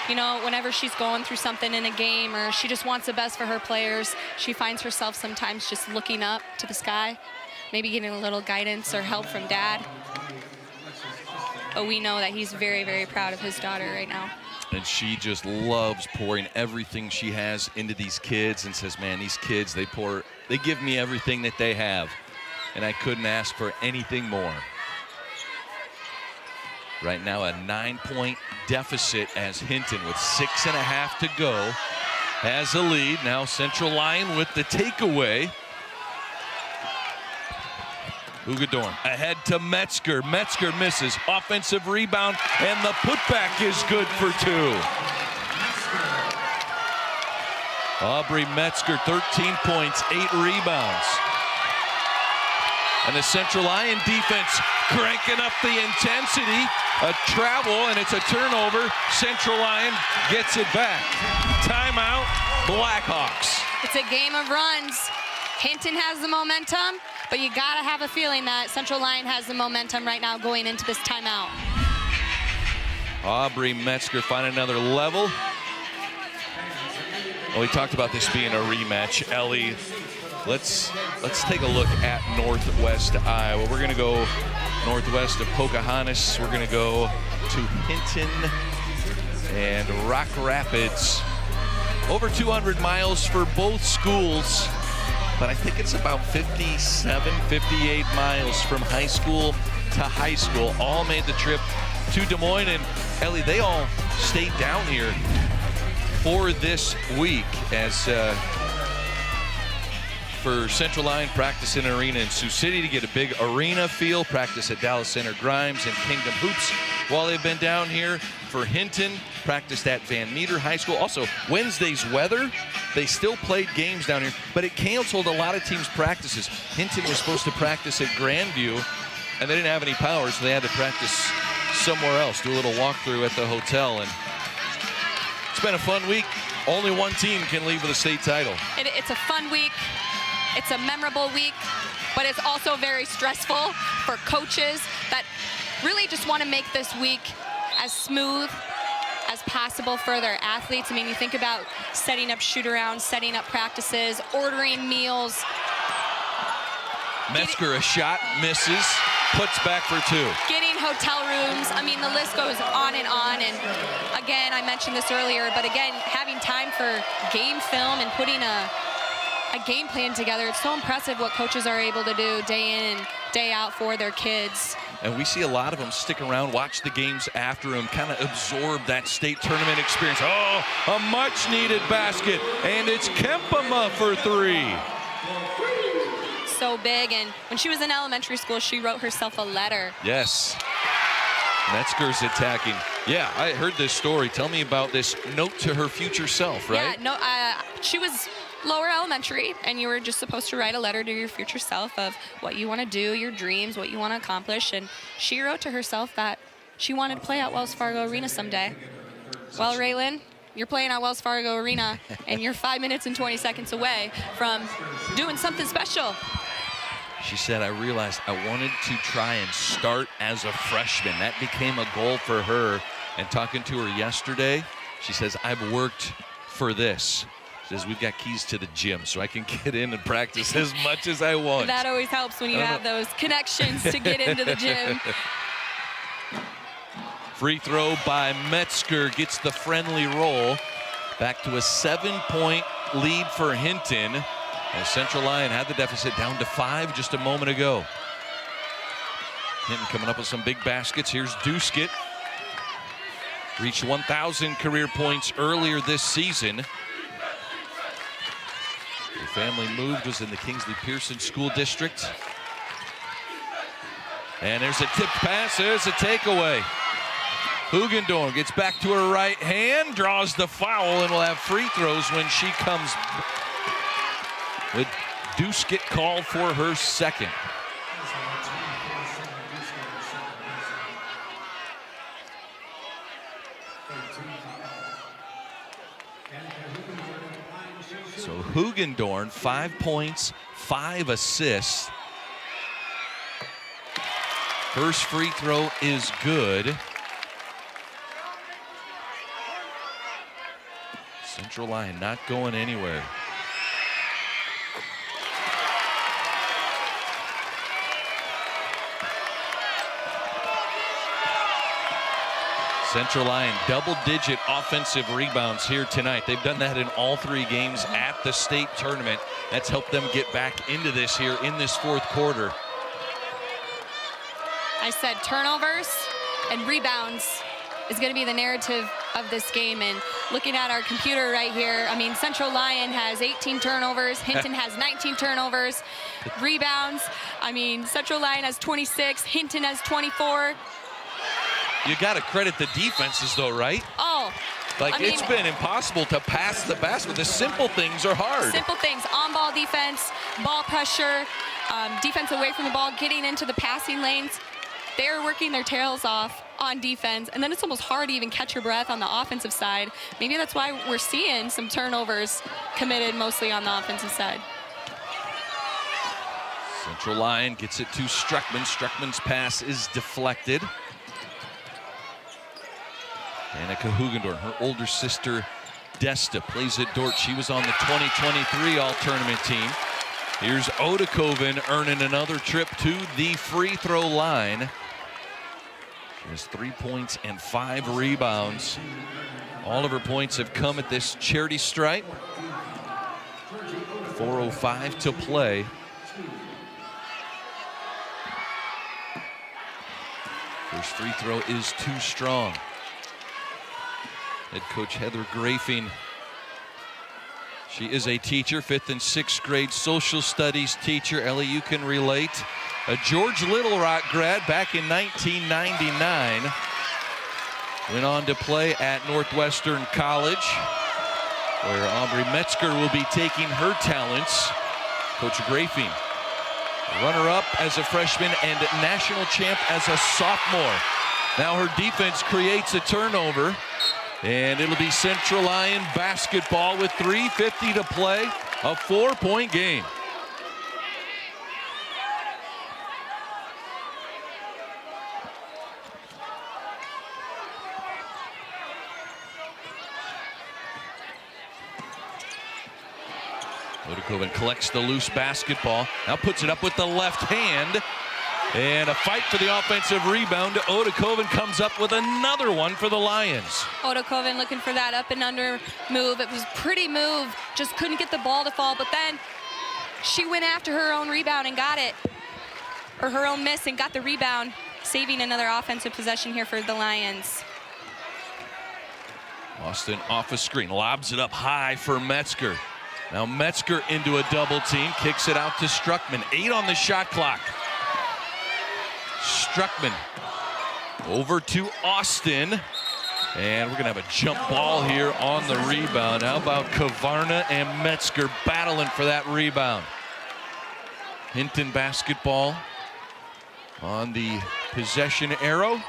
Speaker 7: you know, whenever she's going through something in a game or she just wants the best for her players, she finds herself sometimes just looking up to the sky, maybe getting a little guidance or help from Dad. But we know that he's very, very proud of his daughter right now.
Speaker 6: And she just loves pouring everything she has into these kids and says, man, these kids, they give me everything that they have. And I couldn't ask for anything more. Right now a 9-point deficit as Hinton with 6.5 to go has a lead. Now Central Lyon with the takeaway. Ugadorn ahead to Metzger. Metzger misses. Offensive rebound, and the putback is good for two. Aubrey Metzger, 13 points, 8 rebounds. And the Central Lyon defense cranking up the intensity. A travel, and it's a turnover. Central Lyon gets it back. Timeout, Blackhawks.
Speaker 7: It's a game of runs. Hinton has the momentum, but you gotta have a feeling that Central Lyon has the momentum right now going into this timeout.
Speaker 6: Aubrey Metzger find another level. Well, we talked about this being a rematch. Ellie, let's take a look at Northwest Iowa. We're gonna go northwest of Pocahontas. We're gonna go to Hinton and Rock Rapids. Over 200 miles for both schools, but I think it's about 57, 58 miles from high school to high school. All made the trip to Des Moines, and Ellie, they all stayed down here for this week as for Central Lyon, practice in an arena in Sioux City to get a big arena feel, practice at Dallas Center Grimes and Kingdom Hoops while they've been down here. For Hinton, practiced at Van Meter High School. Also, Wednesday's weather, they still played games down here, but it canceled a lot of teams' practices. Hinton was supposed to practice at Grandview, and they didn't have any power, so they had to practice somewhere else, do a little walkthrough at the hotel. And it's been a fun week. Only one team can leave with a state title.
Speaker 7: It's a fun week. It's a memorable week, but it's also very stressful for coaches that really just want to make this week as smooth as possible for their athletes. I mean, you think about setting up shoot-arounds, setting up practices, ordering meals.
Speaker 6: Metzger, a shot, misses, puts back for two.
Speaker 7: Getting hotel rooms. I mean, the list goes on and on. And again, I mentioned this earlier, but again, having time for game film and putting a game plan together, it's so impressive what coaches are able to do day in and day out for their kids.
Speaker 6: And we see a lot of them stick around, watch the games after them, kind of absorb that state tournament experience. Oh, a much-needed basket, and it's Kempema for three.
Speaker 7: So big, and when she was in elementary school, she wrote herself a letter.
Speaker 6: Yes. Metzger's attacking. Yeah, I heard this story. Tell me about this note to her future self, right?
Speaker 7: Yeah, no, she was lower elementary, and you were just supposed to write a letter to your future self of what you want to do, your dreams, what you want to accomplish. And she wrote to herself that she wanted to play at Wells Fargo Arena someday. Well, Raylan, you're playing at Wells Fargo Arena, and you're 5 minutes and 20 seconds away from doing something special.
Speaker 6: She said, I realized I wanted to try and start as a freshman. That became a goal for her. And talking to her yesterday, she says, I've worked for this. She says, we've got keys to the gym, so I can get in and practice as much as I want.
Speaker 7: That always helps when you have those connections to get into the gym.
Speaker 6: Free throw by Metzger gets the friendly roll. Back to a 7-point lead for Hinton. As Central Lyon had the deficit down to 5 just a moment ago. Hinton coming up with some big baskets. Here's Duskett. Reached 1,000 career points earlier this season. Her family moved, was in the Kingsley Pearson School District. And there's a tipped pass, there's a takeaway. Hugendorn gets back to her right hand, draws the foul, and will have free throws when she comes. With Duskett called for her second. So Hugendorn, 5 points, 5 assists. First free throw is good. Central Lyon not going anywhere. Central Lyon double-digit offensive rebounds here tonight. They've done that in all 3 games at the state tournament. That's helped them get back into this here in this fourth quarter.
Speaker 7: I said turnovers and rebounds is going to be the narrative of this game. And looking at our computer right here, I mean, Central Lyon has 18 turnovers. Hinton has 19 turnovers. Rebounds, I mean, Central Lyon has 26. Hinton has 24.
Speaker 6: You got to credit the defenses, though, right?
Speaker 7: Oh.
Speaker 6: Like, it's been impossible to pass the basket. The simple things are hard.
Speaker 7: Simple things. On-ball defense, ball pressure, defense away from the ball, getting into the passing lanes. They're working their tails off on defense, and then it's almost hard to even catch your breath on the offensive side. Maybe that's why we're seeing some turnovers committed mostly on the offensive side.
Speaker 6: Central Lyon gets it to Struckman. Struckman's pass is deflected. Annika Hugendorn, her older sister Desta, plays at Dort. She was on the 2023 All-Tournament team. Here's Odekoven earning another trip to the free throw line. She has 3 points and 5 rebounds. All of her points have come at this charity stripe. 4:05 to play. First free throw is too strong. Head coach Heather Grafing. She is a teacher, 5th and 6th grade social studies teacher. Ellie, you can relate. A George Little Rock grad back in 1999. Went on to play at Northwestern College, where Aubrey Metzger will be taking her talents. Coach Grafing, runner-up as a freshman and national champ as a sophomore. Now her defense creates a turnover. And it'll be Central Lyon basketball with 3:50 to play, a 4-point game. Odekoven collects the loose basketball, now puts it up with the left hand. And a fight for the offensive rebound. Odekoven comes up with another one for the Lions.
Speaker 7: Odekoven looking for that up and under move. It was a pretty move, just couldn't get the ball to fall, but then she went after her own rebound and got it, or her own miss and got the rebound, saving another offensive possession here for the Lions.
Speaker 6: Austin off a screen, lobs it up high for Metzger. Now Metzger into a double team, kicks it out to Struckman. 8 on the shot clock. Struckman over to Austin, and we're gonna have a jump ball here on the rebound. How about Kavarna and Metzger battling for that rebound? Hinton basketball on the possession arrow.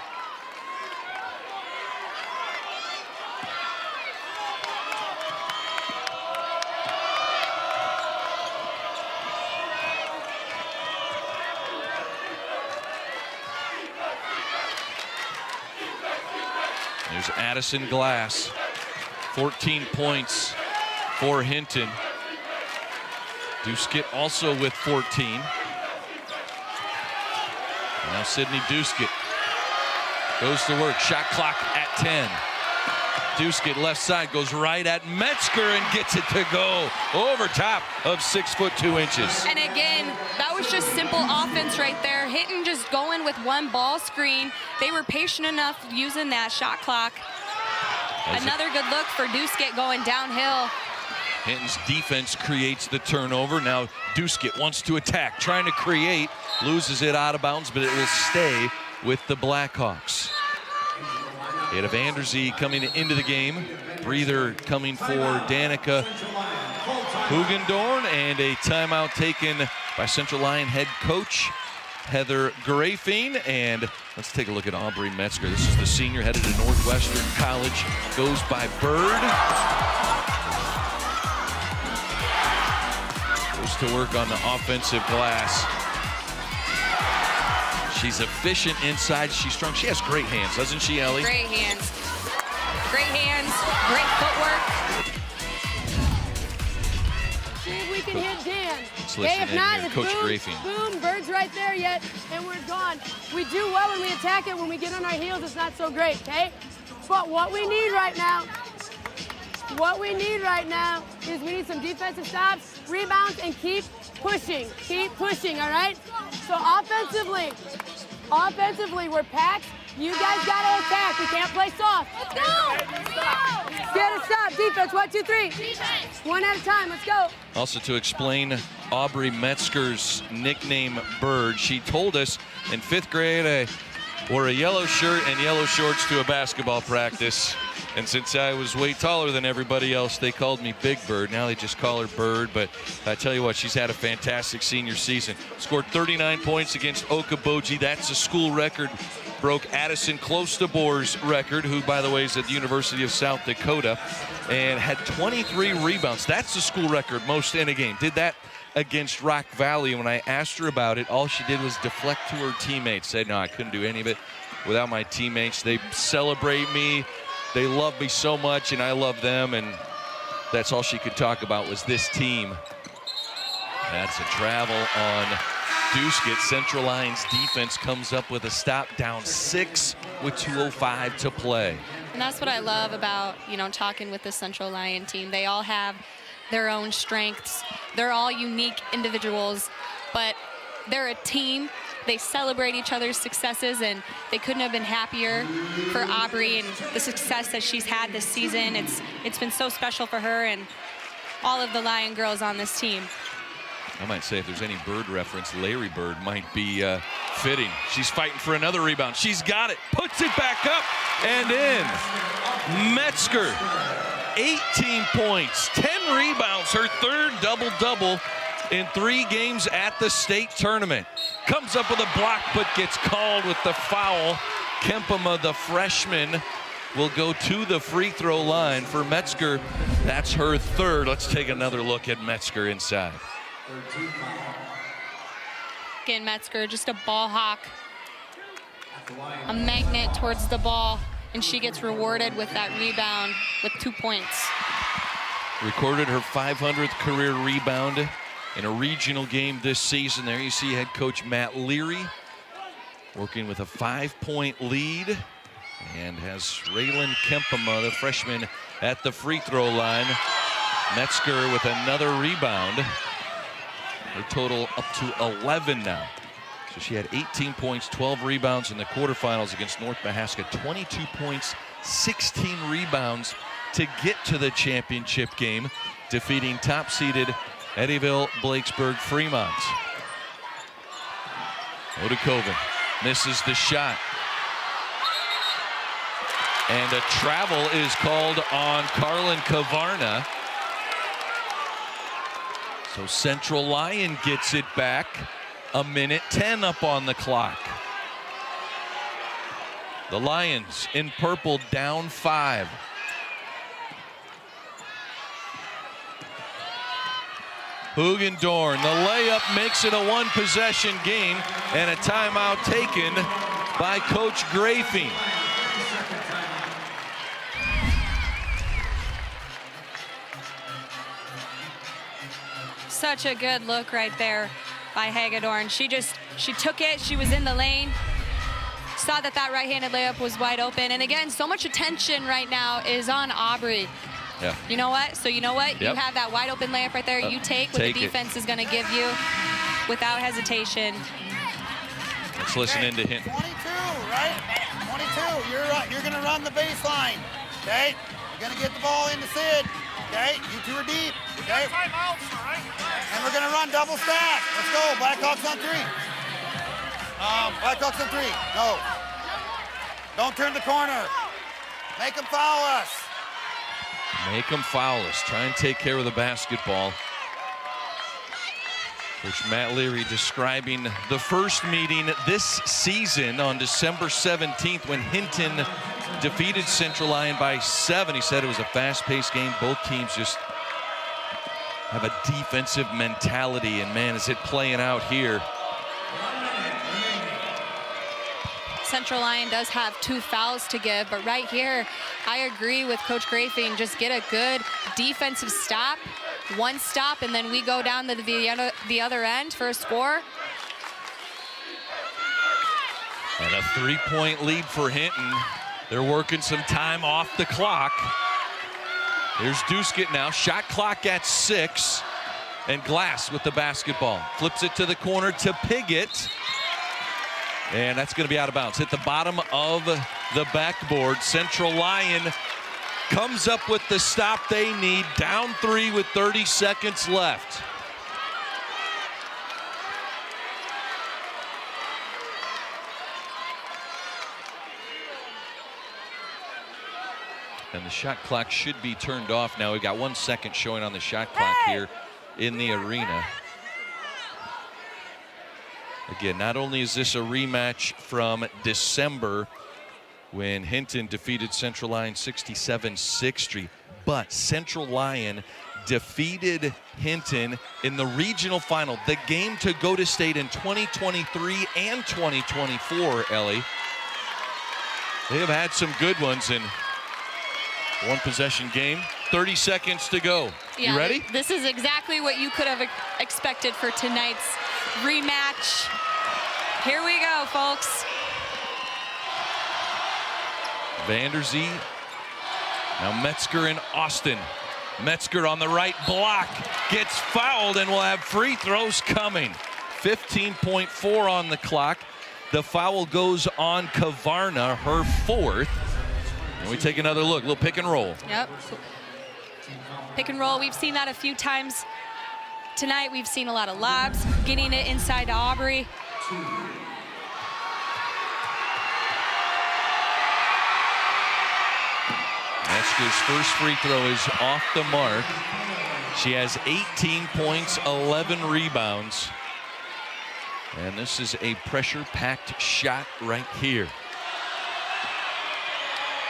Speaker 6: Here's Addison Glass. 14 points for Hinton. Duskett also with 14. Now Sydney Duskett goes to work. Shot clock at 10. Duskett left side goes right at Metzger and gets it to go over top of 6'2".
Speaker 7: And again, that was just simple offense right there. Hinton just going with one ball screen. They were patient enough using that shot clock. Another good look for Duskett going downhill.
Speaker 6: Hinton's defense creates the turnover. Now Duskett wants to attack, trying to create, loses it out of bounds, but it will stay with the Blackhawks. Hit of Andersey coming into the game. Breather coming for Danica Hugendorn, and a timeout taken by Central Lyon head coach Heather Grafine. And let's take a look at Aubrey Metzger. This is the senior headed to Northwestern College. Goes by Bird. Goes to work on the offensive glass. She's efficient inside. She's strong. She has great hands, doesn't she, Ellie?
Speaker 7: Great hands. Great hands. Great footwork.
Speaker 9: See if we can hit Dan.
Speaker 6: Let's listen
Speaker 9: if
Speaker 6: in
Speaker 9: not,
Speaker 6: here.
Speaker 9: it's
Speaker 6: Coach
Speaker 9: boom,
Speaker 6: Grafine.
Speaker 9: boom, Bird's right there yet, and we're gone. We do well when we attack it. When we get on our heels, it's not so great, okay? But what we need right now is we need some defensive stops, rebounds, and keep pushing, all right? So offensively, we're packed. You guys gotta attack. We can't play soft. Let's go! Get a stop. Defense, 1, 2, 3. Defense. One at a time, let's go.
Speaker 6: Also, to explain Aubrey Metzger's nickname Bird, she told us in 5th grade I wore a yellow shirt and yellow shorts to a basketball practice. And since I was way taller than everybody else, they called me Big Bird. Now they just call her Bird. But I tell you what, she's had a fantastic senior season. Scored 39 points against Okoboji. That's a school record. Broke Addison Close to Boer's record, who, by the way, is at the University of South Dakota, and had 23 rebounds. That's the school record, most in a game. Did that against Rock Valley. When I asked her about it, all she did was deflect to her teammates. Said, no, I couldn't do any of it without my teammates. They celebrate me. They love me so much, and I love them, and that's all she could talk about was this team. That's a travel on Duskett. Central Lyon's defense comes up with a stop, down 6 with 2:05 to play.
Speaker 7: And that's what I love about, talking with the Central Lyon team. They all have their own strengths. They're all unique individuals, but they're a team. They celebrate each other's successes, and they couldn't have been happier for Aubrey and the success that she's had this season. It's been so special for her and all of the Lyon girls on this team.
Speaker 6: I might say if there's any Bird reference, Larry Bird might be fitting. She's fighting for another rebound. She's got it, puts it back up and in. Metzger, 18 points, 10 rebounds, her 3rd double-double in 3 games at the state tournament. Comes up with a block, but gets called with the foul. Kempema, the freshman, will go to the free throw line for Metzger. That's her 3rd. Let's take another look at Metzger inside.
Speaker 7: Again, Metzger, just a ball hawk, a magnet towards the ball, and she gets rewarded with that rebound with 2 points.
Speaker 6: Recorded her 500th career rebound in a regional game this season. There you see head coach Matt Leary working with a 5-point lead, and has Raylan Kempema, the freshman, at the free throw line. Metzger with another rebound. Her total up to 11 now. So she had 18 points, 12 rebounds in the quarterfinals against North Mahaska. 22 points, 16 rebounds to get to the championship game, defeating top-seeded Eddyville, Blakesburg, Fremont. Odekoven misses the shot. And a travel is called on Carlin Kavarna. So Central Lyon gets it back. 1:10 up on the clock. The Lions in purple down 5. Hugendorn, the layup makes it a 1-possession game, and a timeout taken by Coach Grafine.
Speaker 7: Such a good look right there by Hagedorn. She took it. She was in the lane. Saw that right-handed layup was wide open. And again, so much attention right now is on Aubrey.
Speaker 6: Yeah.
Speaker 7: You know what? So you know what?
Speaker 6: Yep.
Speaker 7: You have that wide open layup right there. You take what the defense is going to give you without hesitation.
Speaker 6: Let's listen in to Hinton.
Speaker 21: 22, right? 22. You're going to run the baseline. Okay? You're going to get the ball into Sid. Okay? You two are deep. Okay? And we're going to run double stack. Let's go. Blackhawks on 3. Blackhawks on 3. No. Don't turn the corner. Make them foul us.
Speaker 6: Make them foul us. Try and take care of the basketball. Coach Matt Leary describing the first meeting this season on December 17th when Hinton defeated Central Lyon by 7. He said it was a fast-paced game. Both teams just have a defensive mentality, and man, is it playing out here.
Speaker 7: Central Lyon does have 2 fouls to give, but right here, I agree with Coach Grafing. Just get a good defensive stop, 1 stop, and then we go down to the other end for a score.
Speaker 6: And a 3-point lead for Hinton. They're working some time off the clock. Here's Duskett now, shot clock at 6, and Glass with the basketball. Flips it to the corner to Piggott. And that's going to be out of bounds. Hit the bottom of the backboard. Central Lyon comes up with the stop they need. Down 3 with 30 seconds left. And the shot clock should be turned off now. We've got 1 second showing on the shot clock here in the arena. Again, not only is this a rematch from December when Hinton defeated Central Lyon 67-60, but Central Lyon defeated Hinton in the regional final, the game to go to state in 2023 and 2024, Ellie. They have had some good ones in 1 possession game. 30 seconds to go.
Speaker 7: Yeah,
Speaker 6: you ready?
Speaker 7: This is exactly what you could have expected for tonight's rematch. Here we go, folks.
Speaker 6: Vanderzee. Now Metzger and Austin. Metzger on the right block. Gets fouled and will have free throws coming. 15.4 on the clock. The foul goes on Kavarna, her 4th. And we take another look. Little pick and roll.
Speaker 7: Yep. Pick and roll. We've seen that a few times tonight. We've seen a lot of lobs, getting it inside to Aubrey.
Speaker 6: Metzger's first free throw is off the mark. She has 18 points, 11 rebounds. And this is a pressure-packed shot right here.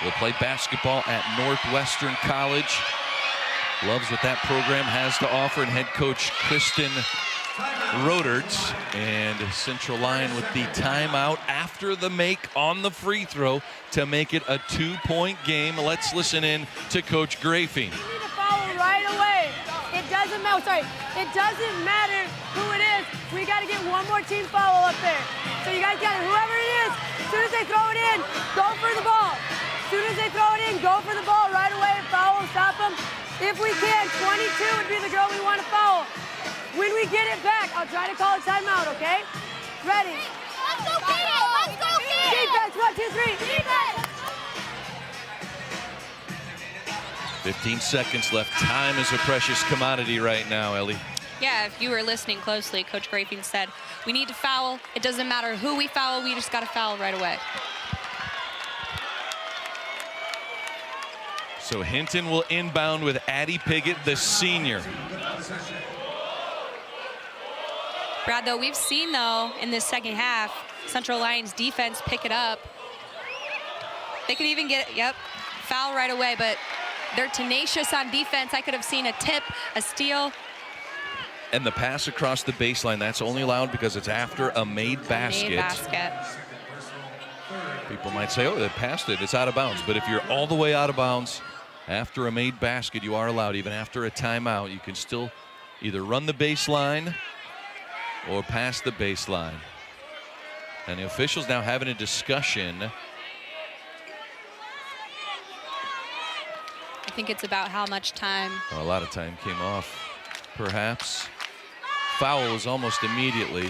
Speaker 6: We'll play basketball at Northwestern College. Loves what that program has to offer, and head coach Kristen Roderts. And Central Lyon with the timeout after the make on the free throw to make it a 2-point game. Let's listen in to Coach Grafing.
Speaker 9: We need to foul right away. It doesn't matter. It doesn't matter who it is. We got to get one more team foul up there. So you guys got it. Whoever it is, as soon as they throw it in, go for the ball. As soon as they throw it in, go for the ball right away. Foul, stop them. If we can, 22 would be the girl we want to foul. When we get it back, I'll try to call a timeout, okay? Ready? Let's go get it! Let's go get it! Defense, 1, 2, 3. Defense!
Speaker 6: 15 seconds left. Time is a precious commodity right now, Ellie.
Speaker 7: Yeah, if you were listening closely, Coach Grafing said, we need to foul. It doesn't matter who we foul, we just got to foul right away.
Speaker 6: So Hinton will inbound with Addie Piggott, the senior.
Speaker 7: Brad, though, we've seen, though, in this second half, Central Lyon's defense pick it up. They could even get, foul right away, but they're tenacious on defense. I could have seen a tip, a steal.
Speaker 6: And the pass across the baseline, that's only allowed because it's after a made basket.
Speaker 7: Made basket.
Speaker 6: People might say, oh, they passed it, it's out of bounds. But if you're all the way out of bounds after a made basket, you are allowed. Even after a timeout, you can still either run the baseline or pass the baseline. And the officials now having a discussion.
Speaker 7: I think it's about how much time.
Speaker 6: A lot of time came off, perhaps. Foul was almost immediately.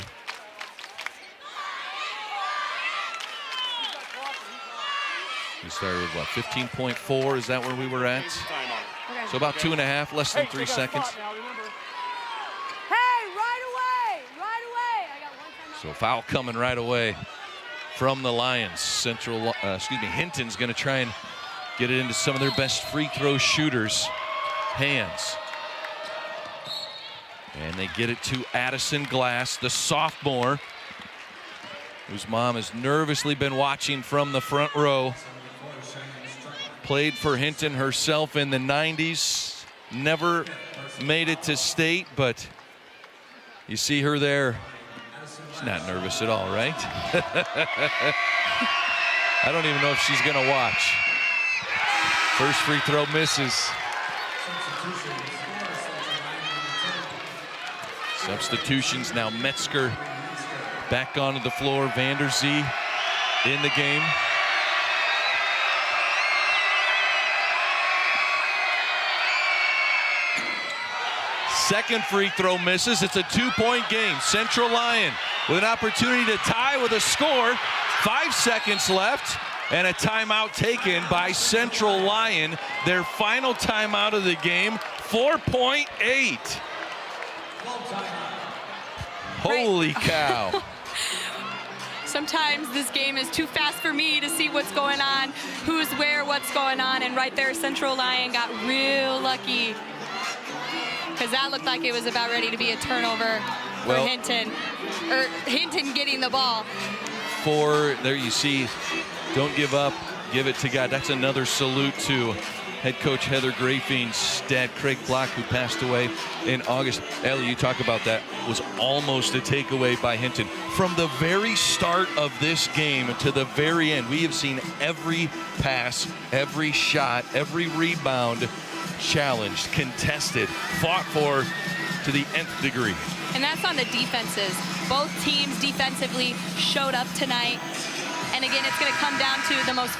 Speaker 6: We started with what, 15.4? Is that where we were at? So about 2.5, less than 3 seconds.
Speaker 9: Hey, right away! Right away! I got one time.
Speaker 6: So foul coming right away from the Lions. Hinton's going to try and get it into some of their best free throw shooters' hands. And they get it to Addison Glass, the sophomore, whose mom has nervously been watching from the front row. Played for Hinton herself in the 90s. Never made it to state, but you see her there. She's not nervous at all, right? I don't even know if she's going to watch. First free throw misses. Substitutions now. Metzger back onto the floor. Vanderzee in the game. Second free throw misses. It's a 2-point game. Central Lyon with an opportunity to tie with a score. 5 seconds left and a timeout taken by Central Lyon. Their final timeout of the game. 4.8. Holy cow.
Speaker 7: Sometimes this game is too fast for me to see what's going on, who's where, what's going on, and right there Central Lyon got real lucky, because that looked like it was about ready to be a turnover for Hinton, or Hinton getting the ball.
Speaker 6: There you see, don't give up, give it to God. That's another salute to head coach Heather Grafing's dad, Craig Block, who passed away in August. Ellie, you talk about that, was almost a takeaway by Hinton. From the very start of this game to the very end, we have seen every pass, every shot, every rebound challenged, contested, fought for to the nth degree.
Speaker 7: And that's on the defenses. Both teams defensively showed up tonight. And again, it's going to come down to the most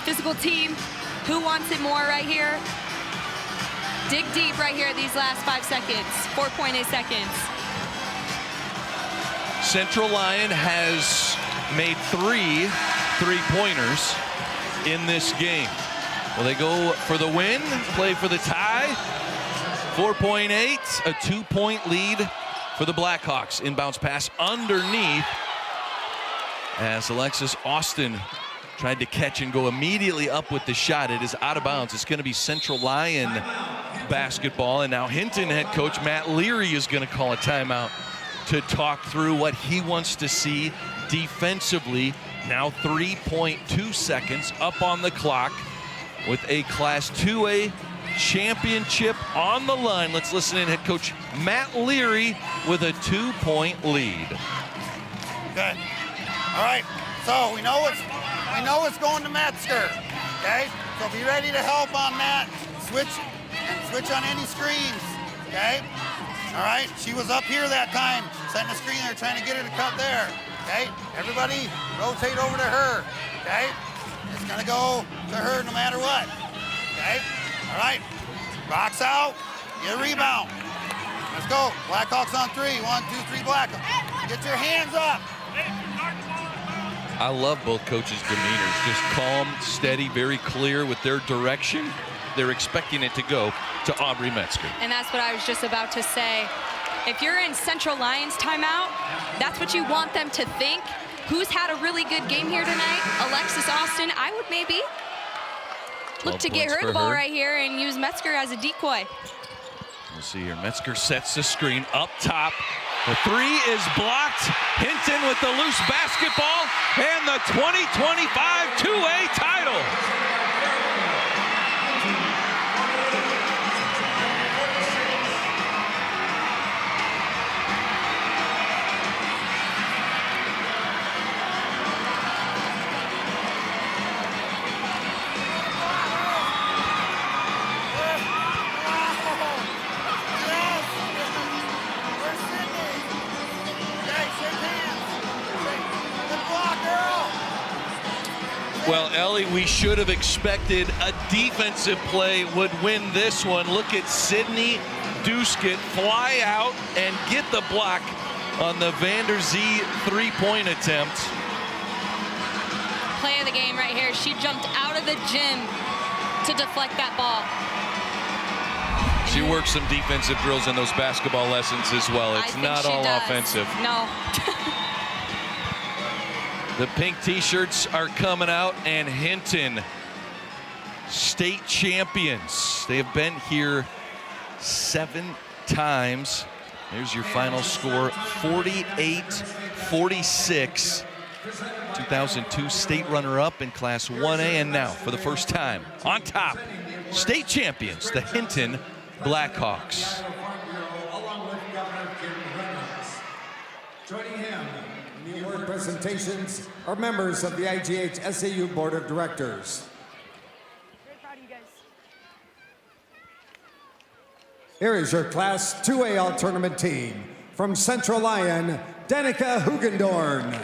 Speaker 7: physical team. Who wants it more right here? Dig deep right here these last 5 seconds, 4.8 seconds.
Speaker 6: Central Lyon has made 3 3-pointers in this game. Will they go for the win, play for the tie? 4.8, a 2-point lead for the Blackhawks. Inbounds pass underneath as Alexis Austin tried to catch and go immediately up with the shot. It is out of bounds. It's going to be Central Lyon basketball. And now Hinton head coach Matt Leary is going to call a timeout to talk through what he wants to see defensively. Now 3.2 seconds up on the clock with a Class 2A championship on the line. Let's listen in head coach Matt Leary with a 2-point lead.
Speaker 21: Okay. All right. So we know it's going to Metzger. Okay. So be ready to help on Matt. Switch on any screens. Okay. All right. She was up here that time, setting a screen there, trying to get her to cut there. Okay. Everybody rotate over to her. Okay. It's gonna go to her no matter what. Okay. All right. Box out. Get a rebound. Let's go. Blackhawks on 3. 1, 2, 3. Blackhawks. Get your hands up.
Speaker 6: I love both coaches' demeanors. Just calm, steady, very clear with their direction. They're expecting it to go to Aubrey Metzger.
Speaker 7: And that's what I was just about to say. If you're in Central Lion's timeout, that's what you want them to think. Who's had a really good game here tonight? Alexis Austin. I would maybe look to get her the ball right here and use Metzger as a decoy.
Speaker 6: We'll see here. Metzger sets the screen up top. The 3 is blocked. Hinton with the loose basketball and the 2025 2A title. Well, Ellie, we should have expected a defensive play would win this one. Look at Sydney Duskett fly out and get the block on the Vander Zee three-point attempt.
Speaker 7: Play of the game right here. She jumped out of the gym to deflect that ball.
Speaker 6: She works some defensive drills in those basketball lessons as well. It's not all offensive.
Speaker 7: No.
Speaker 6: The pink t-shirts are coming out, and Hinton, state champions. They have been here 7 times. There's your final score, 48-46. 2002 state runner-up in Class 1A, and now for the first time on top, state champions, the Hinton Blackhawks.
Speaker 8: Joining him in the award presentations are members of the IGHSAU Board of Directors.
Speaker 9: Very proud of you guys.
Speaker 8: Here is your Class 2A All-Tournament team. From Central Lyon, Danica Hugendorn.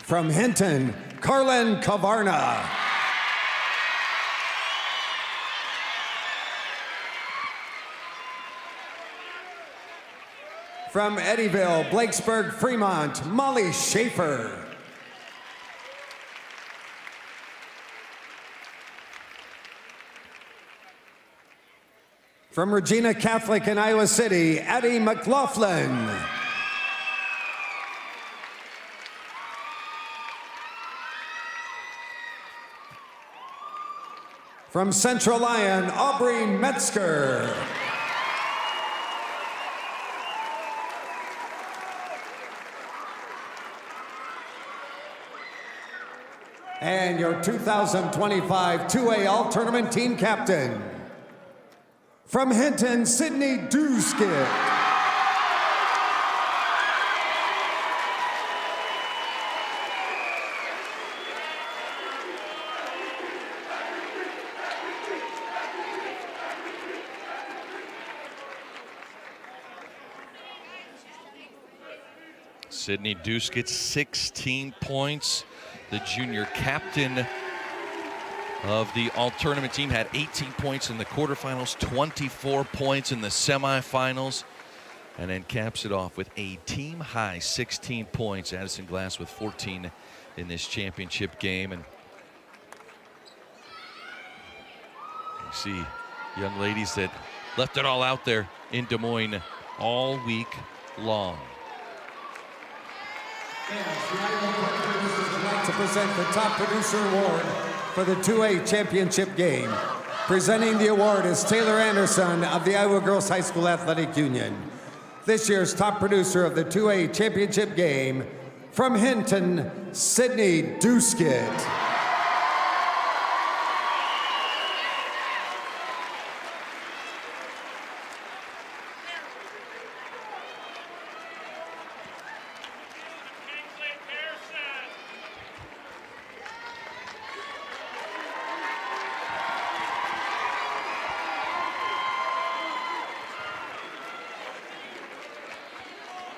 Speaker 8: From Hinton, Carlin Kavarna. From Eddyville, Blakesburg, Fremont, Molly Schaefer. From Regina Catholic in Iowa City, Addie McLaughlin. From Central Lyon, Aubrey Metzger. And your 2025 2A All-Tournament team captain. From Hinton, Sydney Duskett.
Speaker 6: Sydney Duskett, 16 points. The junior captain of the all-tournament team had 18 points in the quarterfinals, 24 points in the semifinals, and then caps it off with a team-high 16 points. Addison Glass with 14 in this championship game. And you see young ladies that left it all out there in Des Moines all week long.
Speaker 8: To present the Top Producer Award for the 2A Championship game. Presenting the award is Taylor Anderson of the Iowa Girls High School Athletic Union. This year's top producer of the 2A Championship game, from Hinton, Sydney Duskett.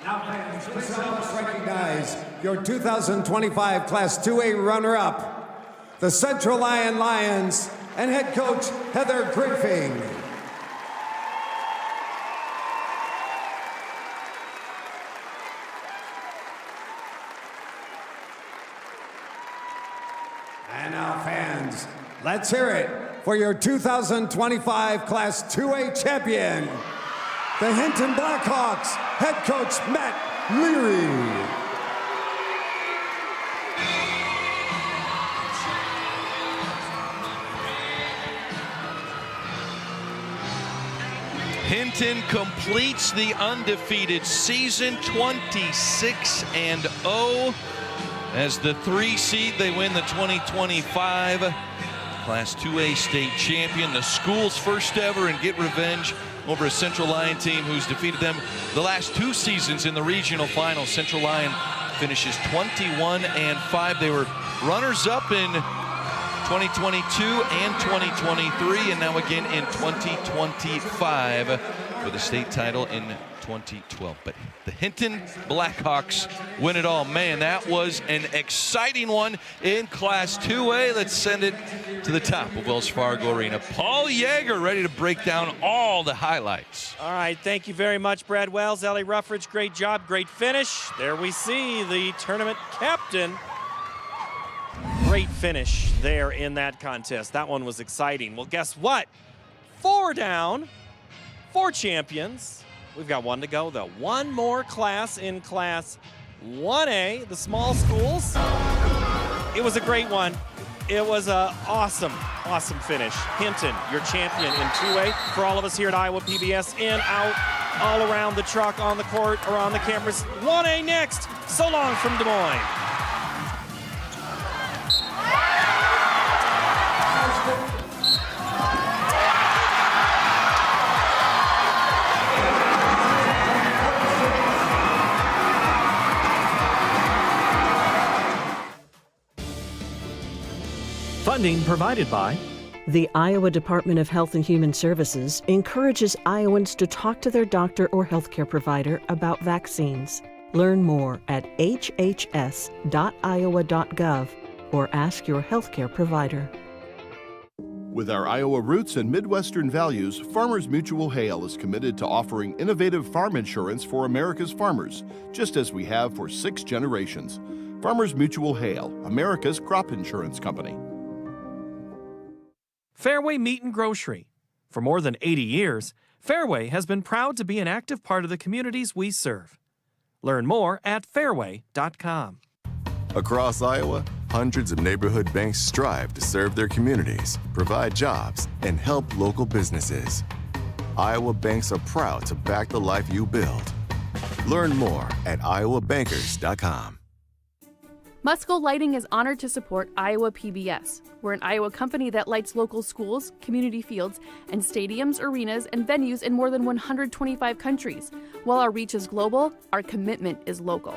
Speaker 8: Now, fans, please help us recognize your 2025 Class 2A runner-up, the Central Lyon Lions, and head coach Heather Griffing. And now, fans, let's hear it for your 2025 Class 2A champion, the Hinton Blackhawks, head coach Matt Leary.
Speaker 6: Hinton completes the undefeated season, 26-0. As the 3 seed, they win the 2025 Class 2A state champion, the school's first ever, and get revenge over a Central Lyon team who's defeated them the last 2 seasons in the regional final. Central Lyon finishes 21-5. They were runners-up in 2022 and 2023, and now again in 2025 with a state title in 2012. But the Hinton Blackhawks win it all. Man, that was an exciting one in Class 2A. Let's send it to the top of Wells Fargo Arena. Paul Yeager ready to break down all the highlights.
Speaker 1: All right, thank you very much, Brad Wells. Ellie Ruffridge, great job, great finish. There we see the tournament captain. Great finish there in that contest. That one was exciting. Well, guess what? 4 down, 4 champions. We've got 1 to go, though. 1 more class in Class 1A, the small schools. It was a great one. It was an awesome, awesome finish. Hinton, your champion in 2A. For all of us here at Iowa PBS, in, out, all around the truck, on the court, or on the cameras. 1A next. So long from Des Moines.
Speaker 2: Funding provided by
Speaker 22: the Iowa Department of Health and Human Services encourages Iowans to talk to their doctor or healthcare provider about vaccines. Learn more at hhs.iowa.gov or ask your healthcare provider.
Speaker 3: With our Iowa roots and Midwestern values, Farmers Mutual Hale is committed to offering innovative farm insurance for America's farmers, just as we have for 6 generations. Farmers Mutual Hale, America's crop insurance company.
Speaker 1: Fairway Meat and Grocery. For more than 80 years, Fairway has been proud to be an active part of the communities we serve. Learn more at fairway.com.
Speaker 4: Across Iowa, hundreds of neighborhood banks strive to serve their communities, provide jobs, and help local businesses. Iowa banks are proud to back the life you build. Learn more at iowabankers.com.
Speaker 5: Musco Lighting is honored to support Iowa PBS. We're an Iowa company that lights local schools, community fields, and stadiums, arenas, and venues in more than 125 countries. While our reach is global, our commitment is local.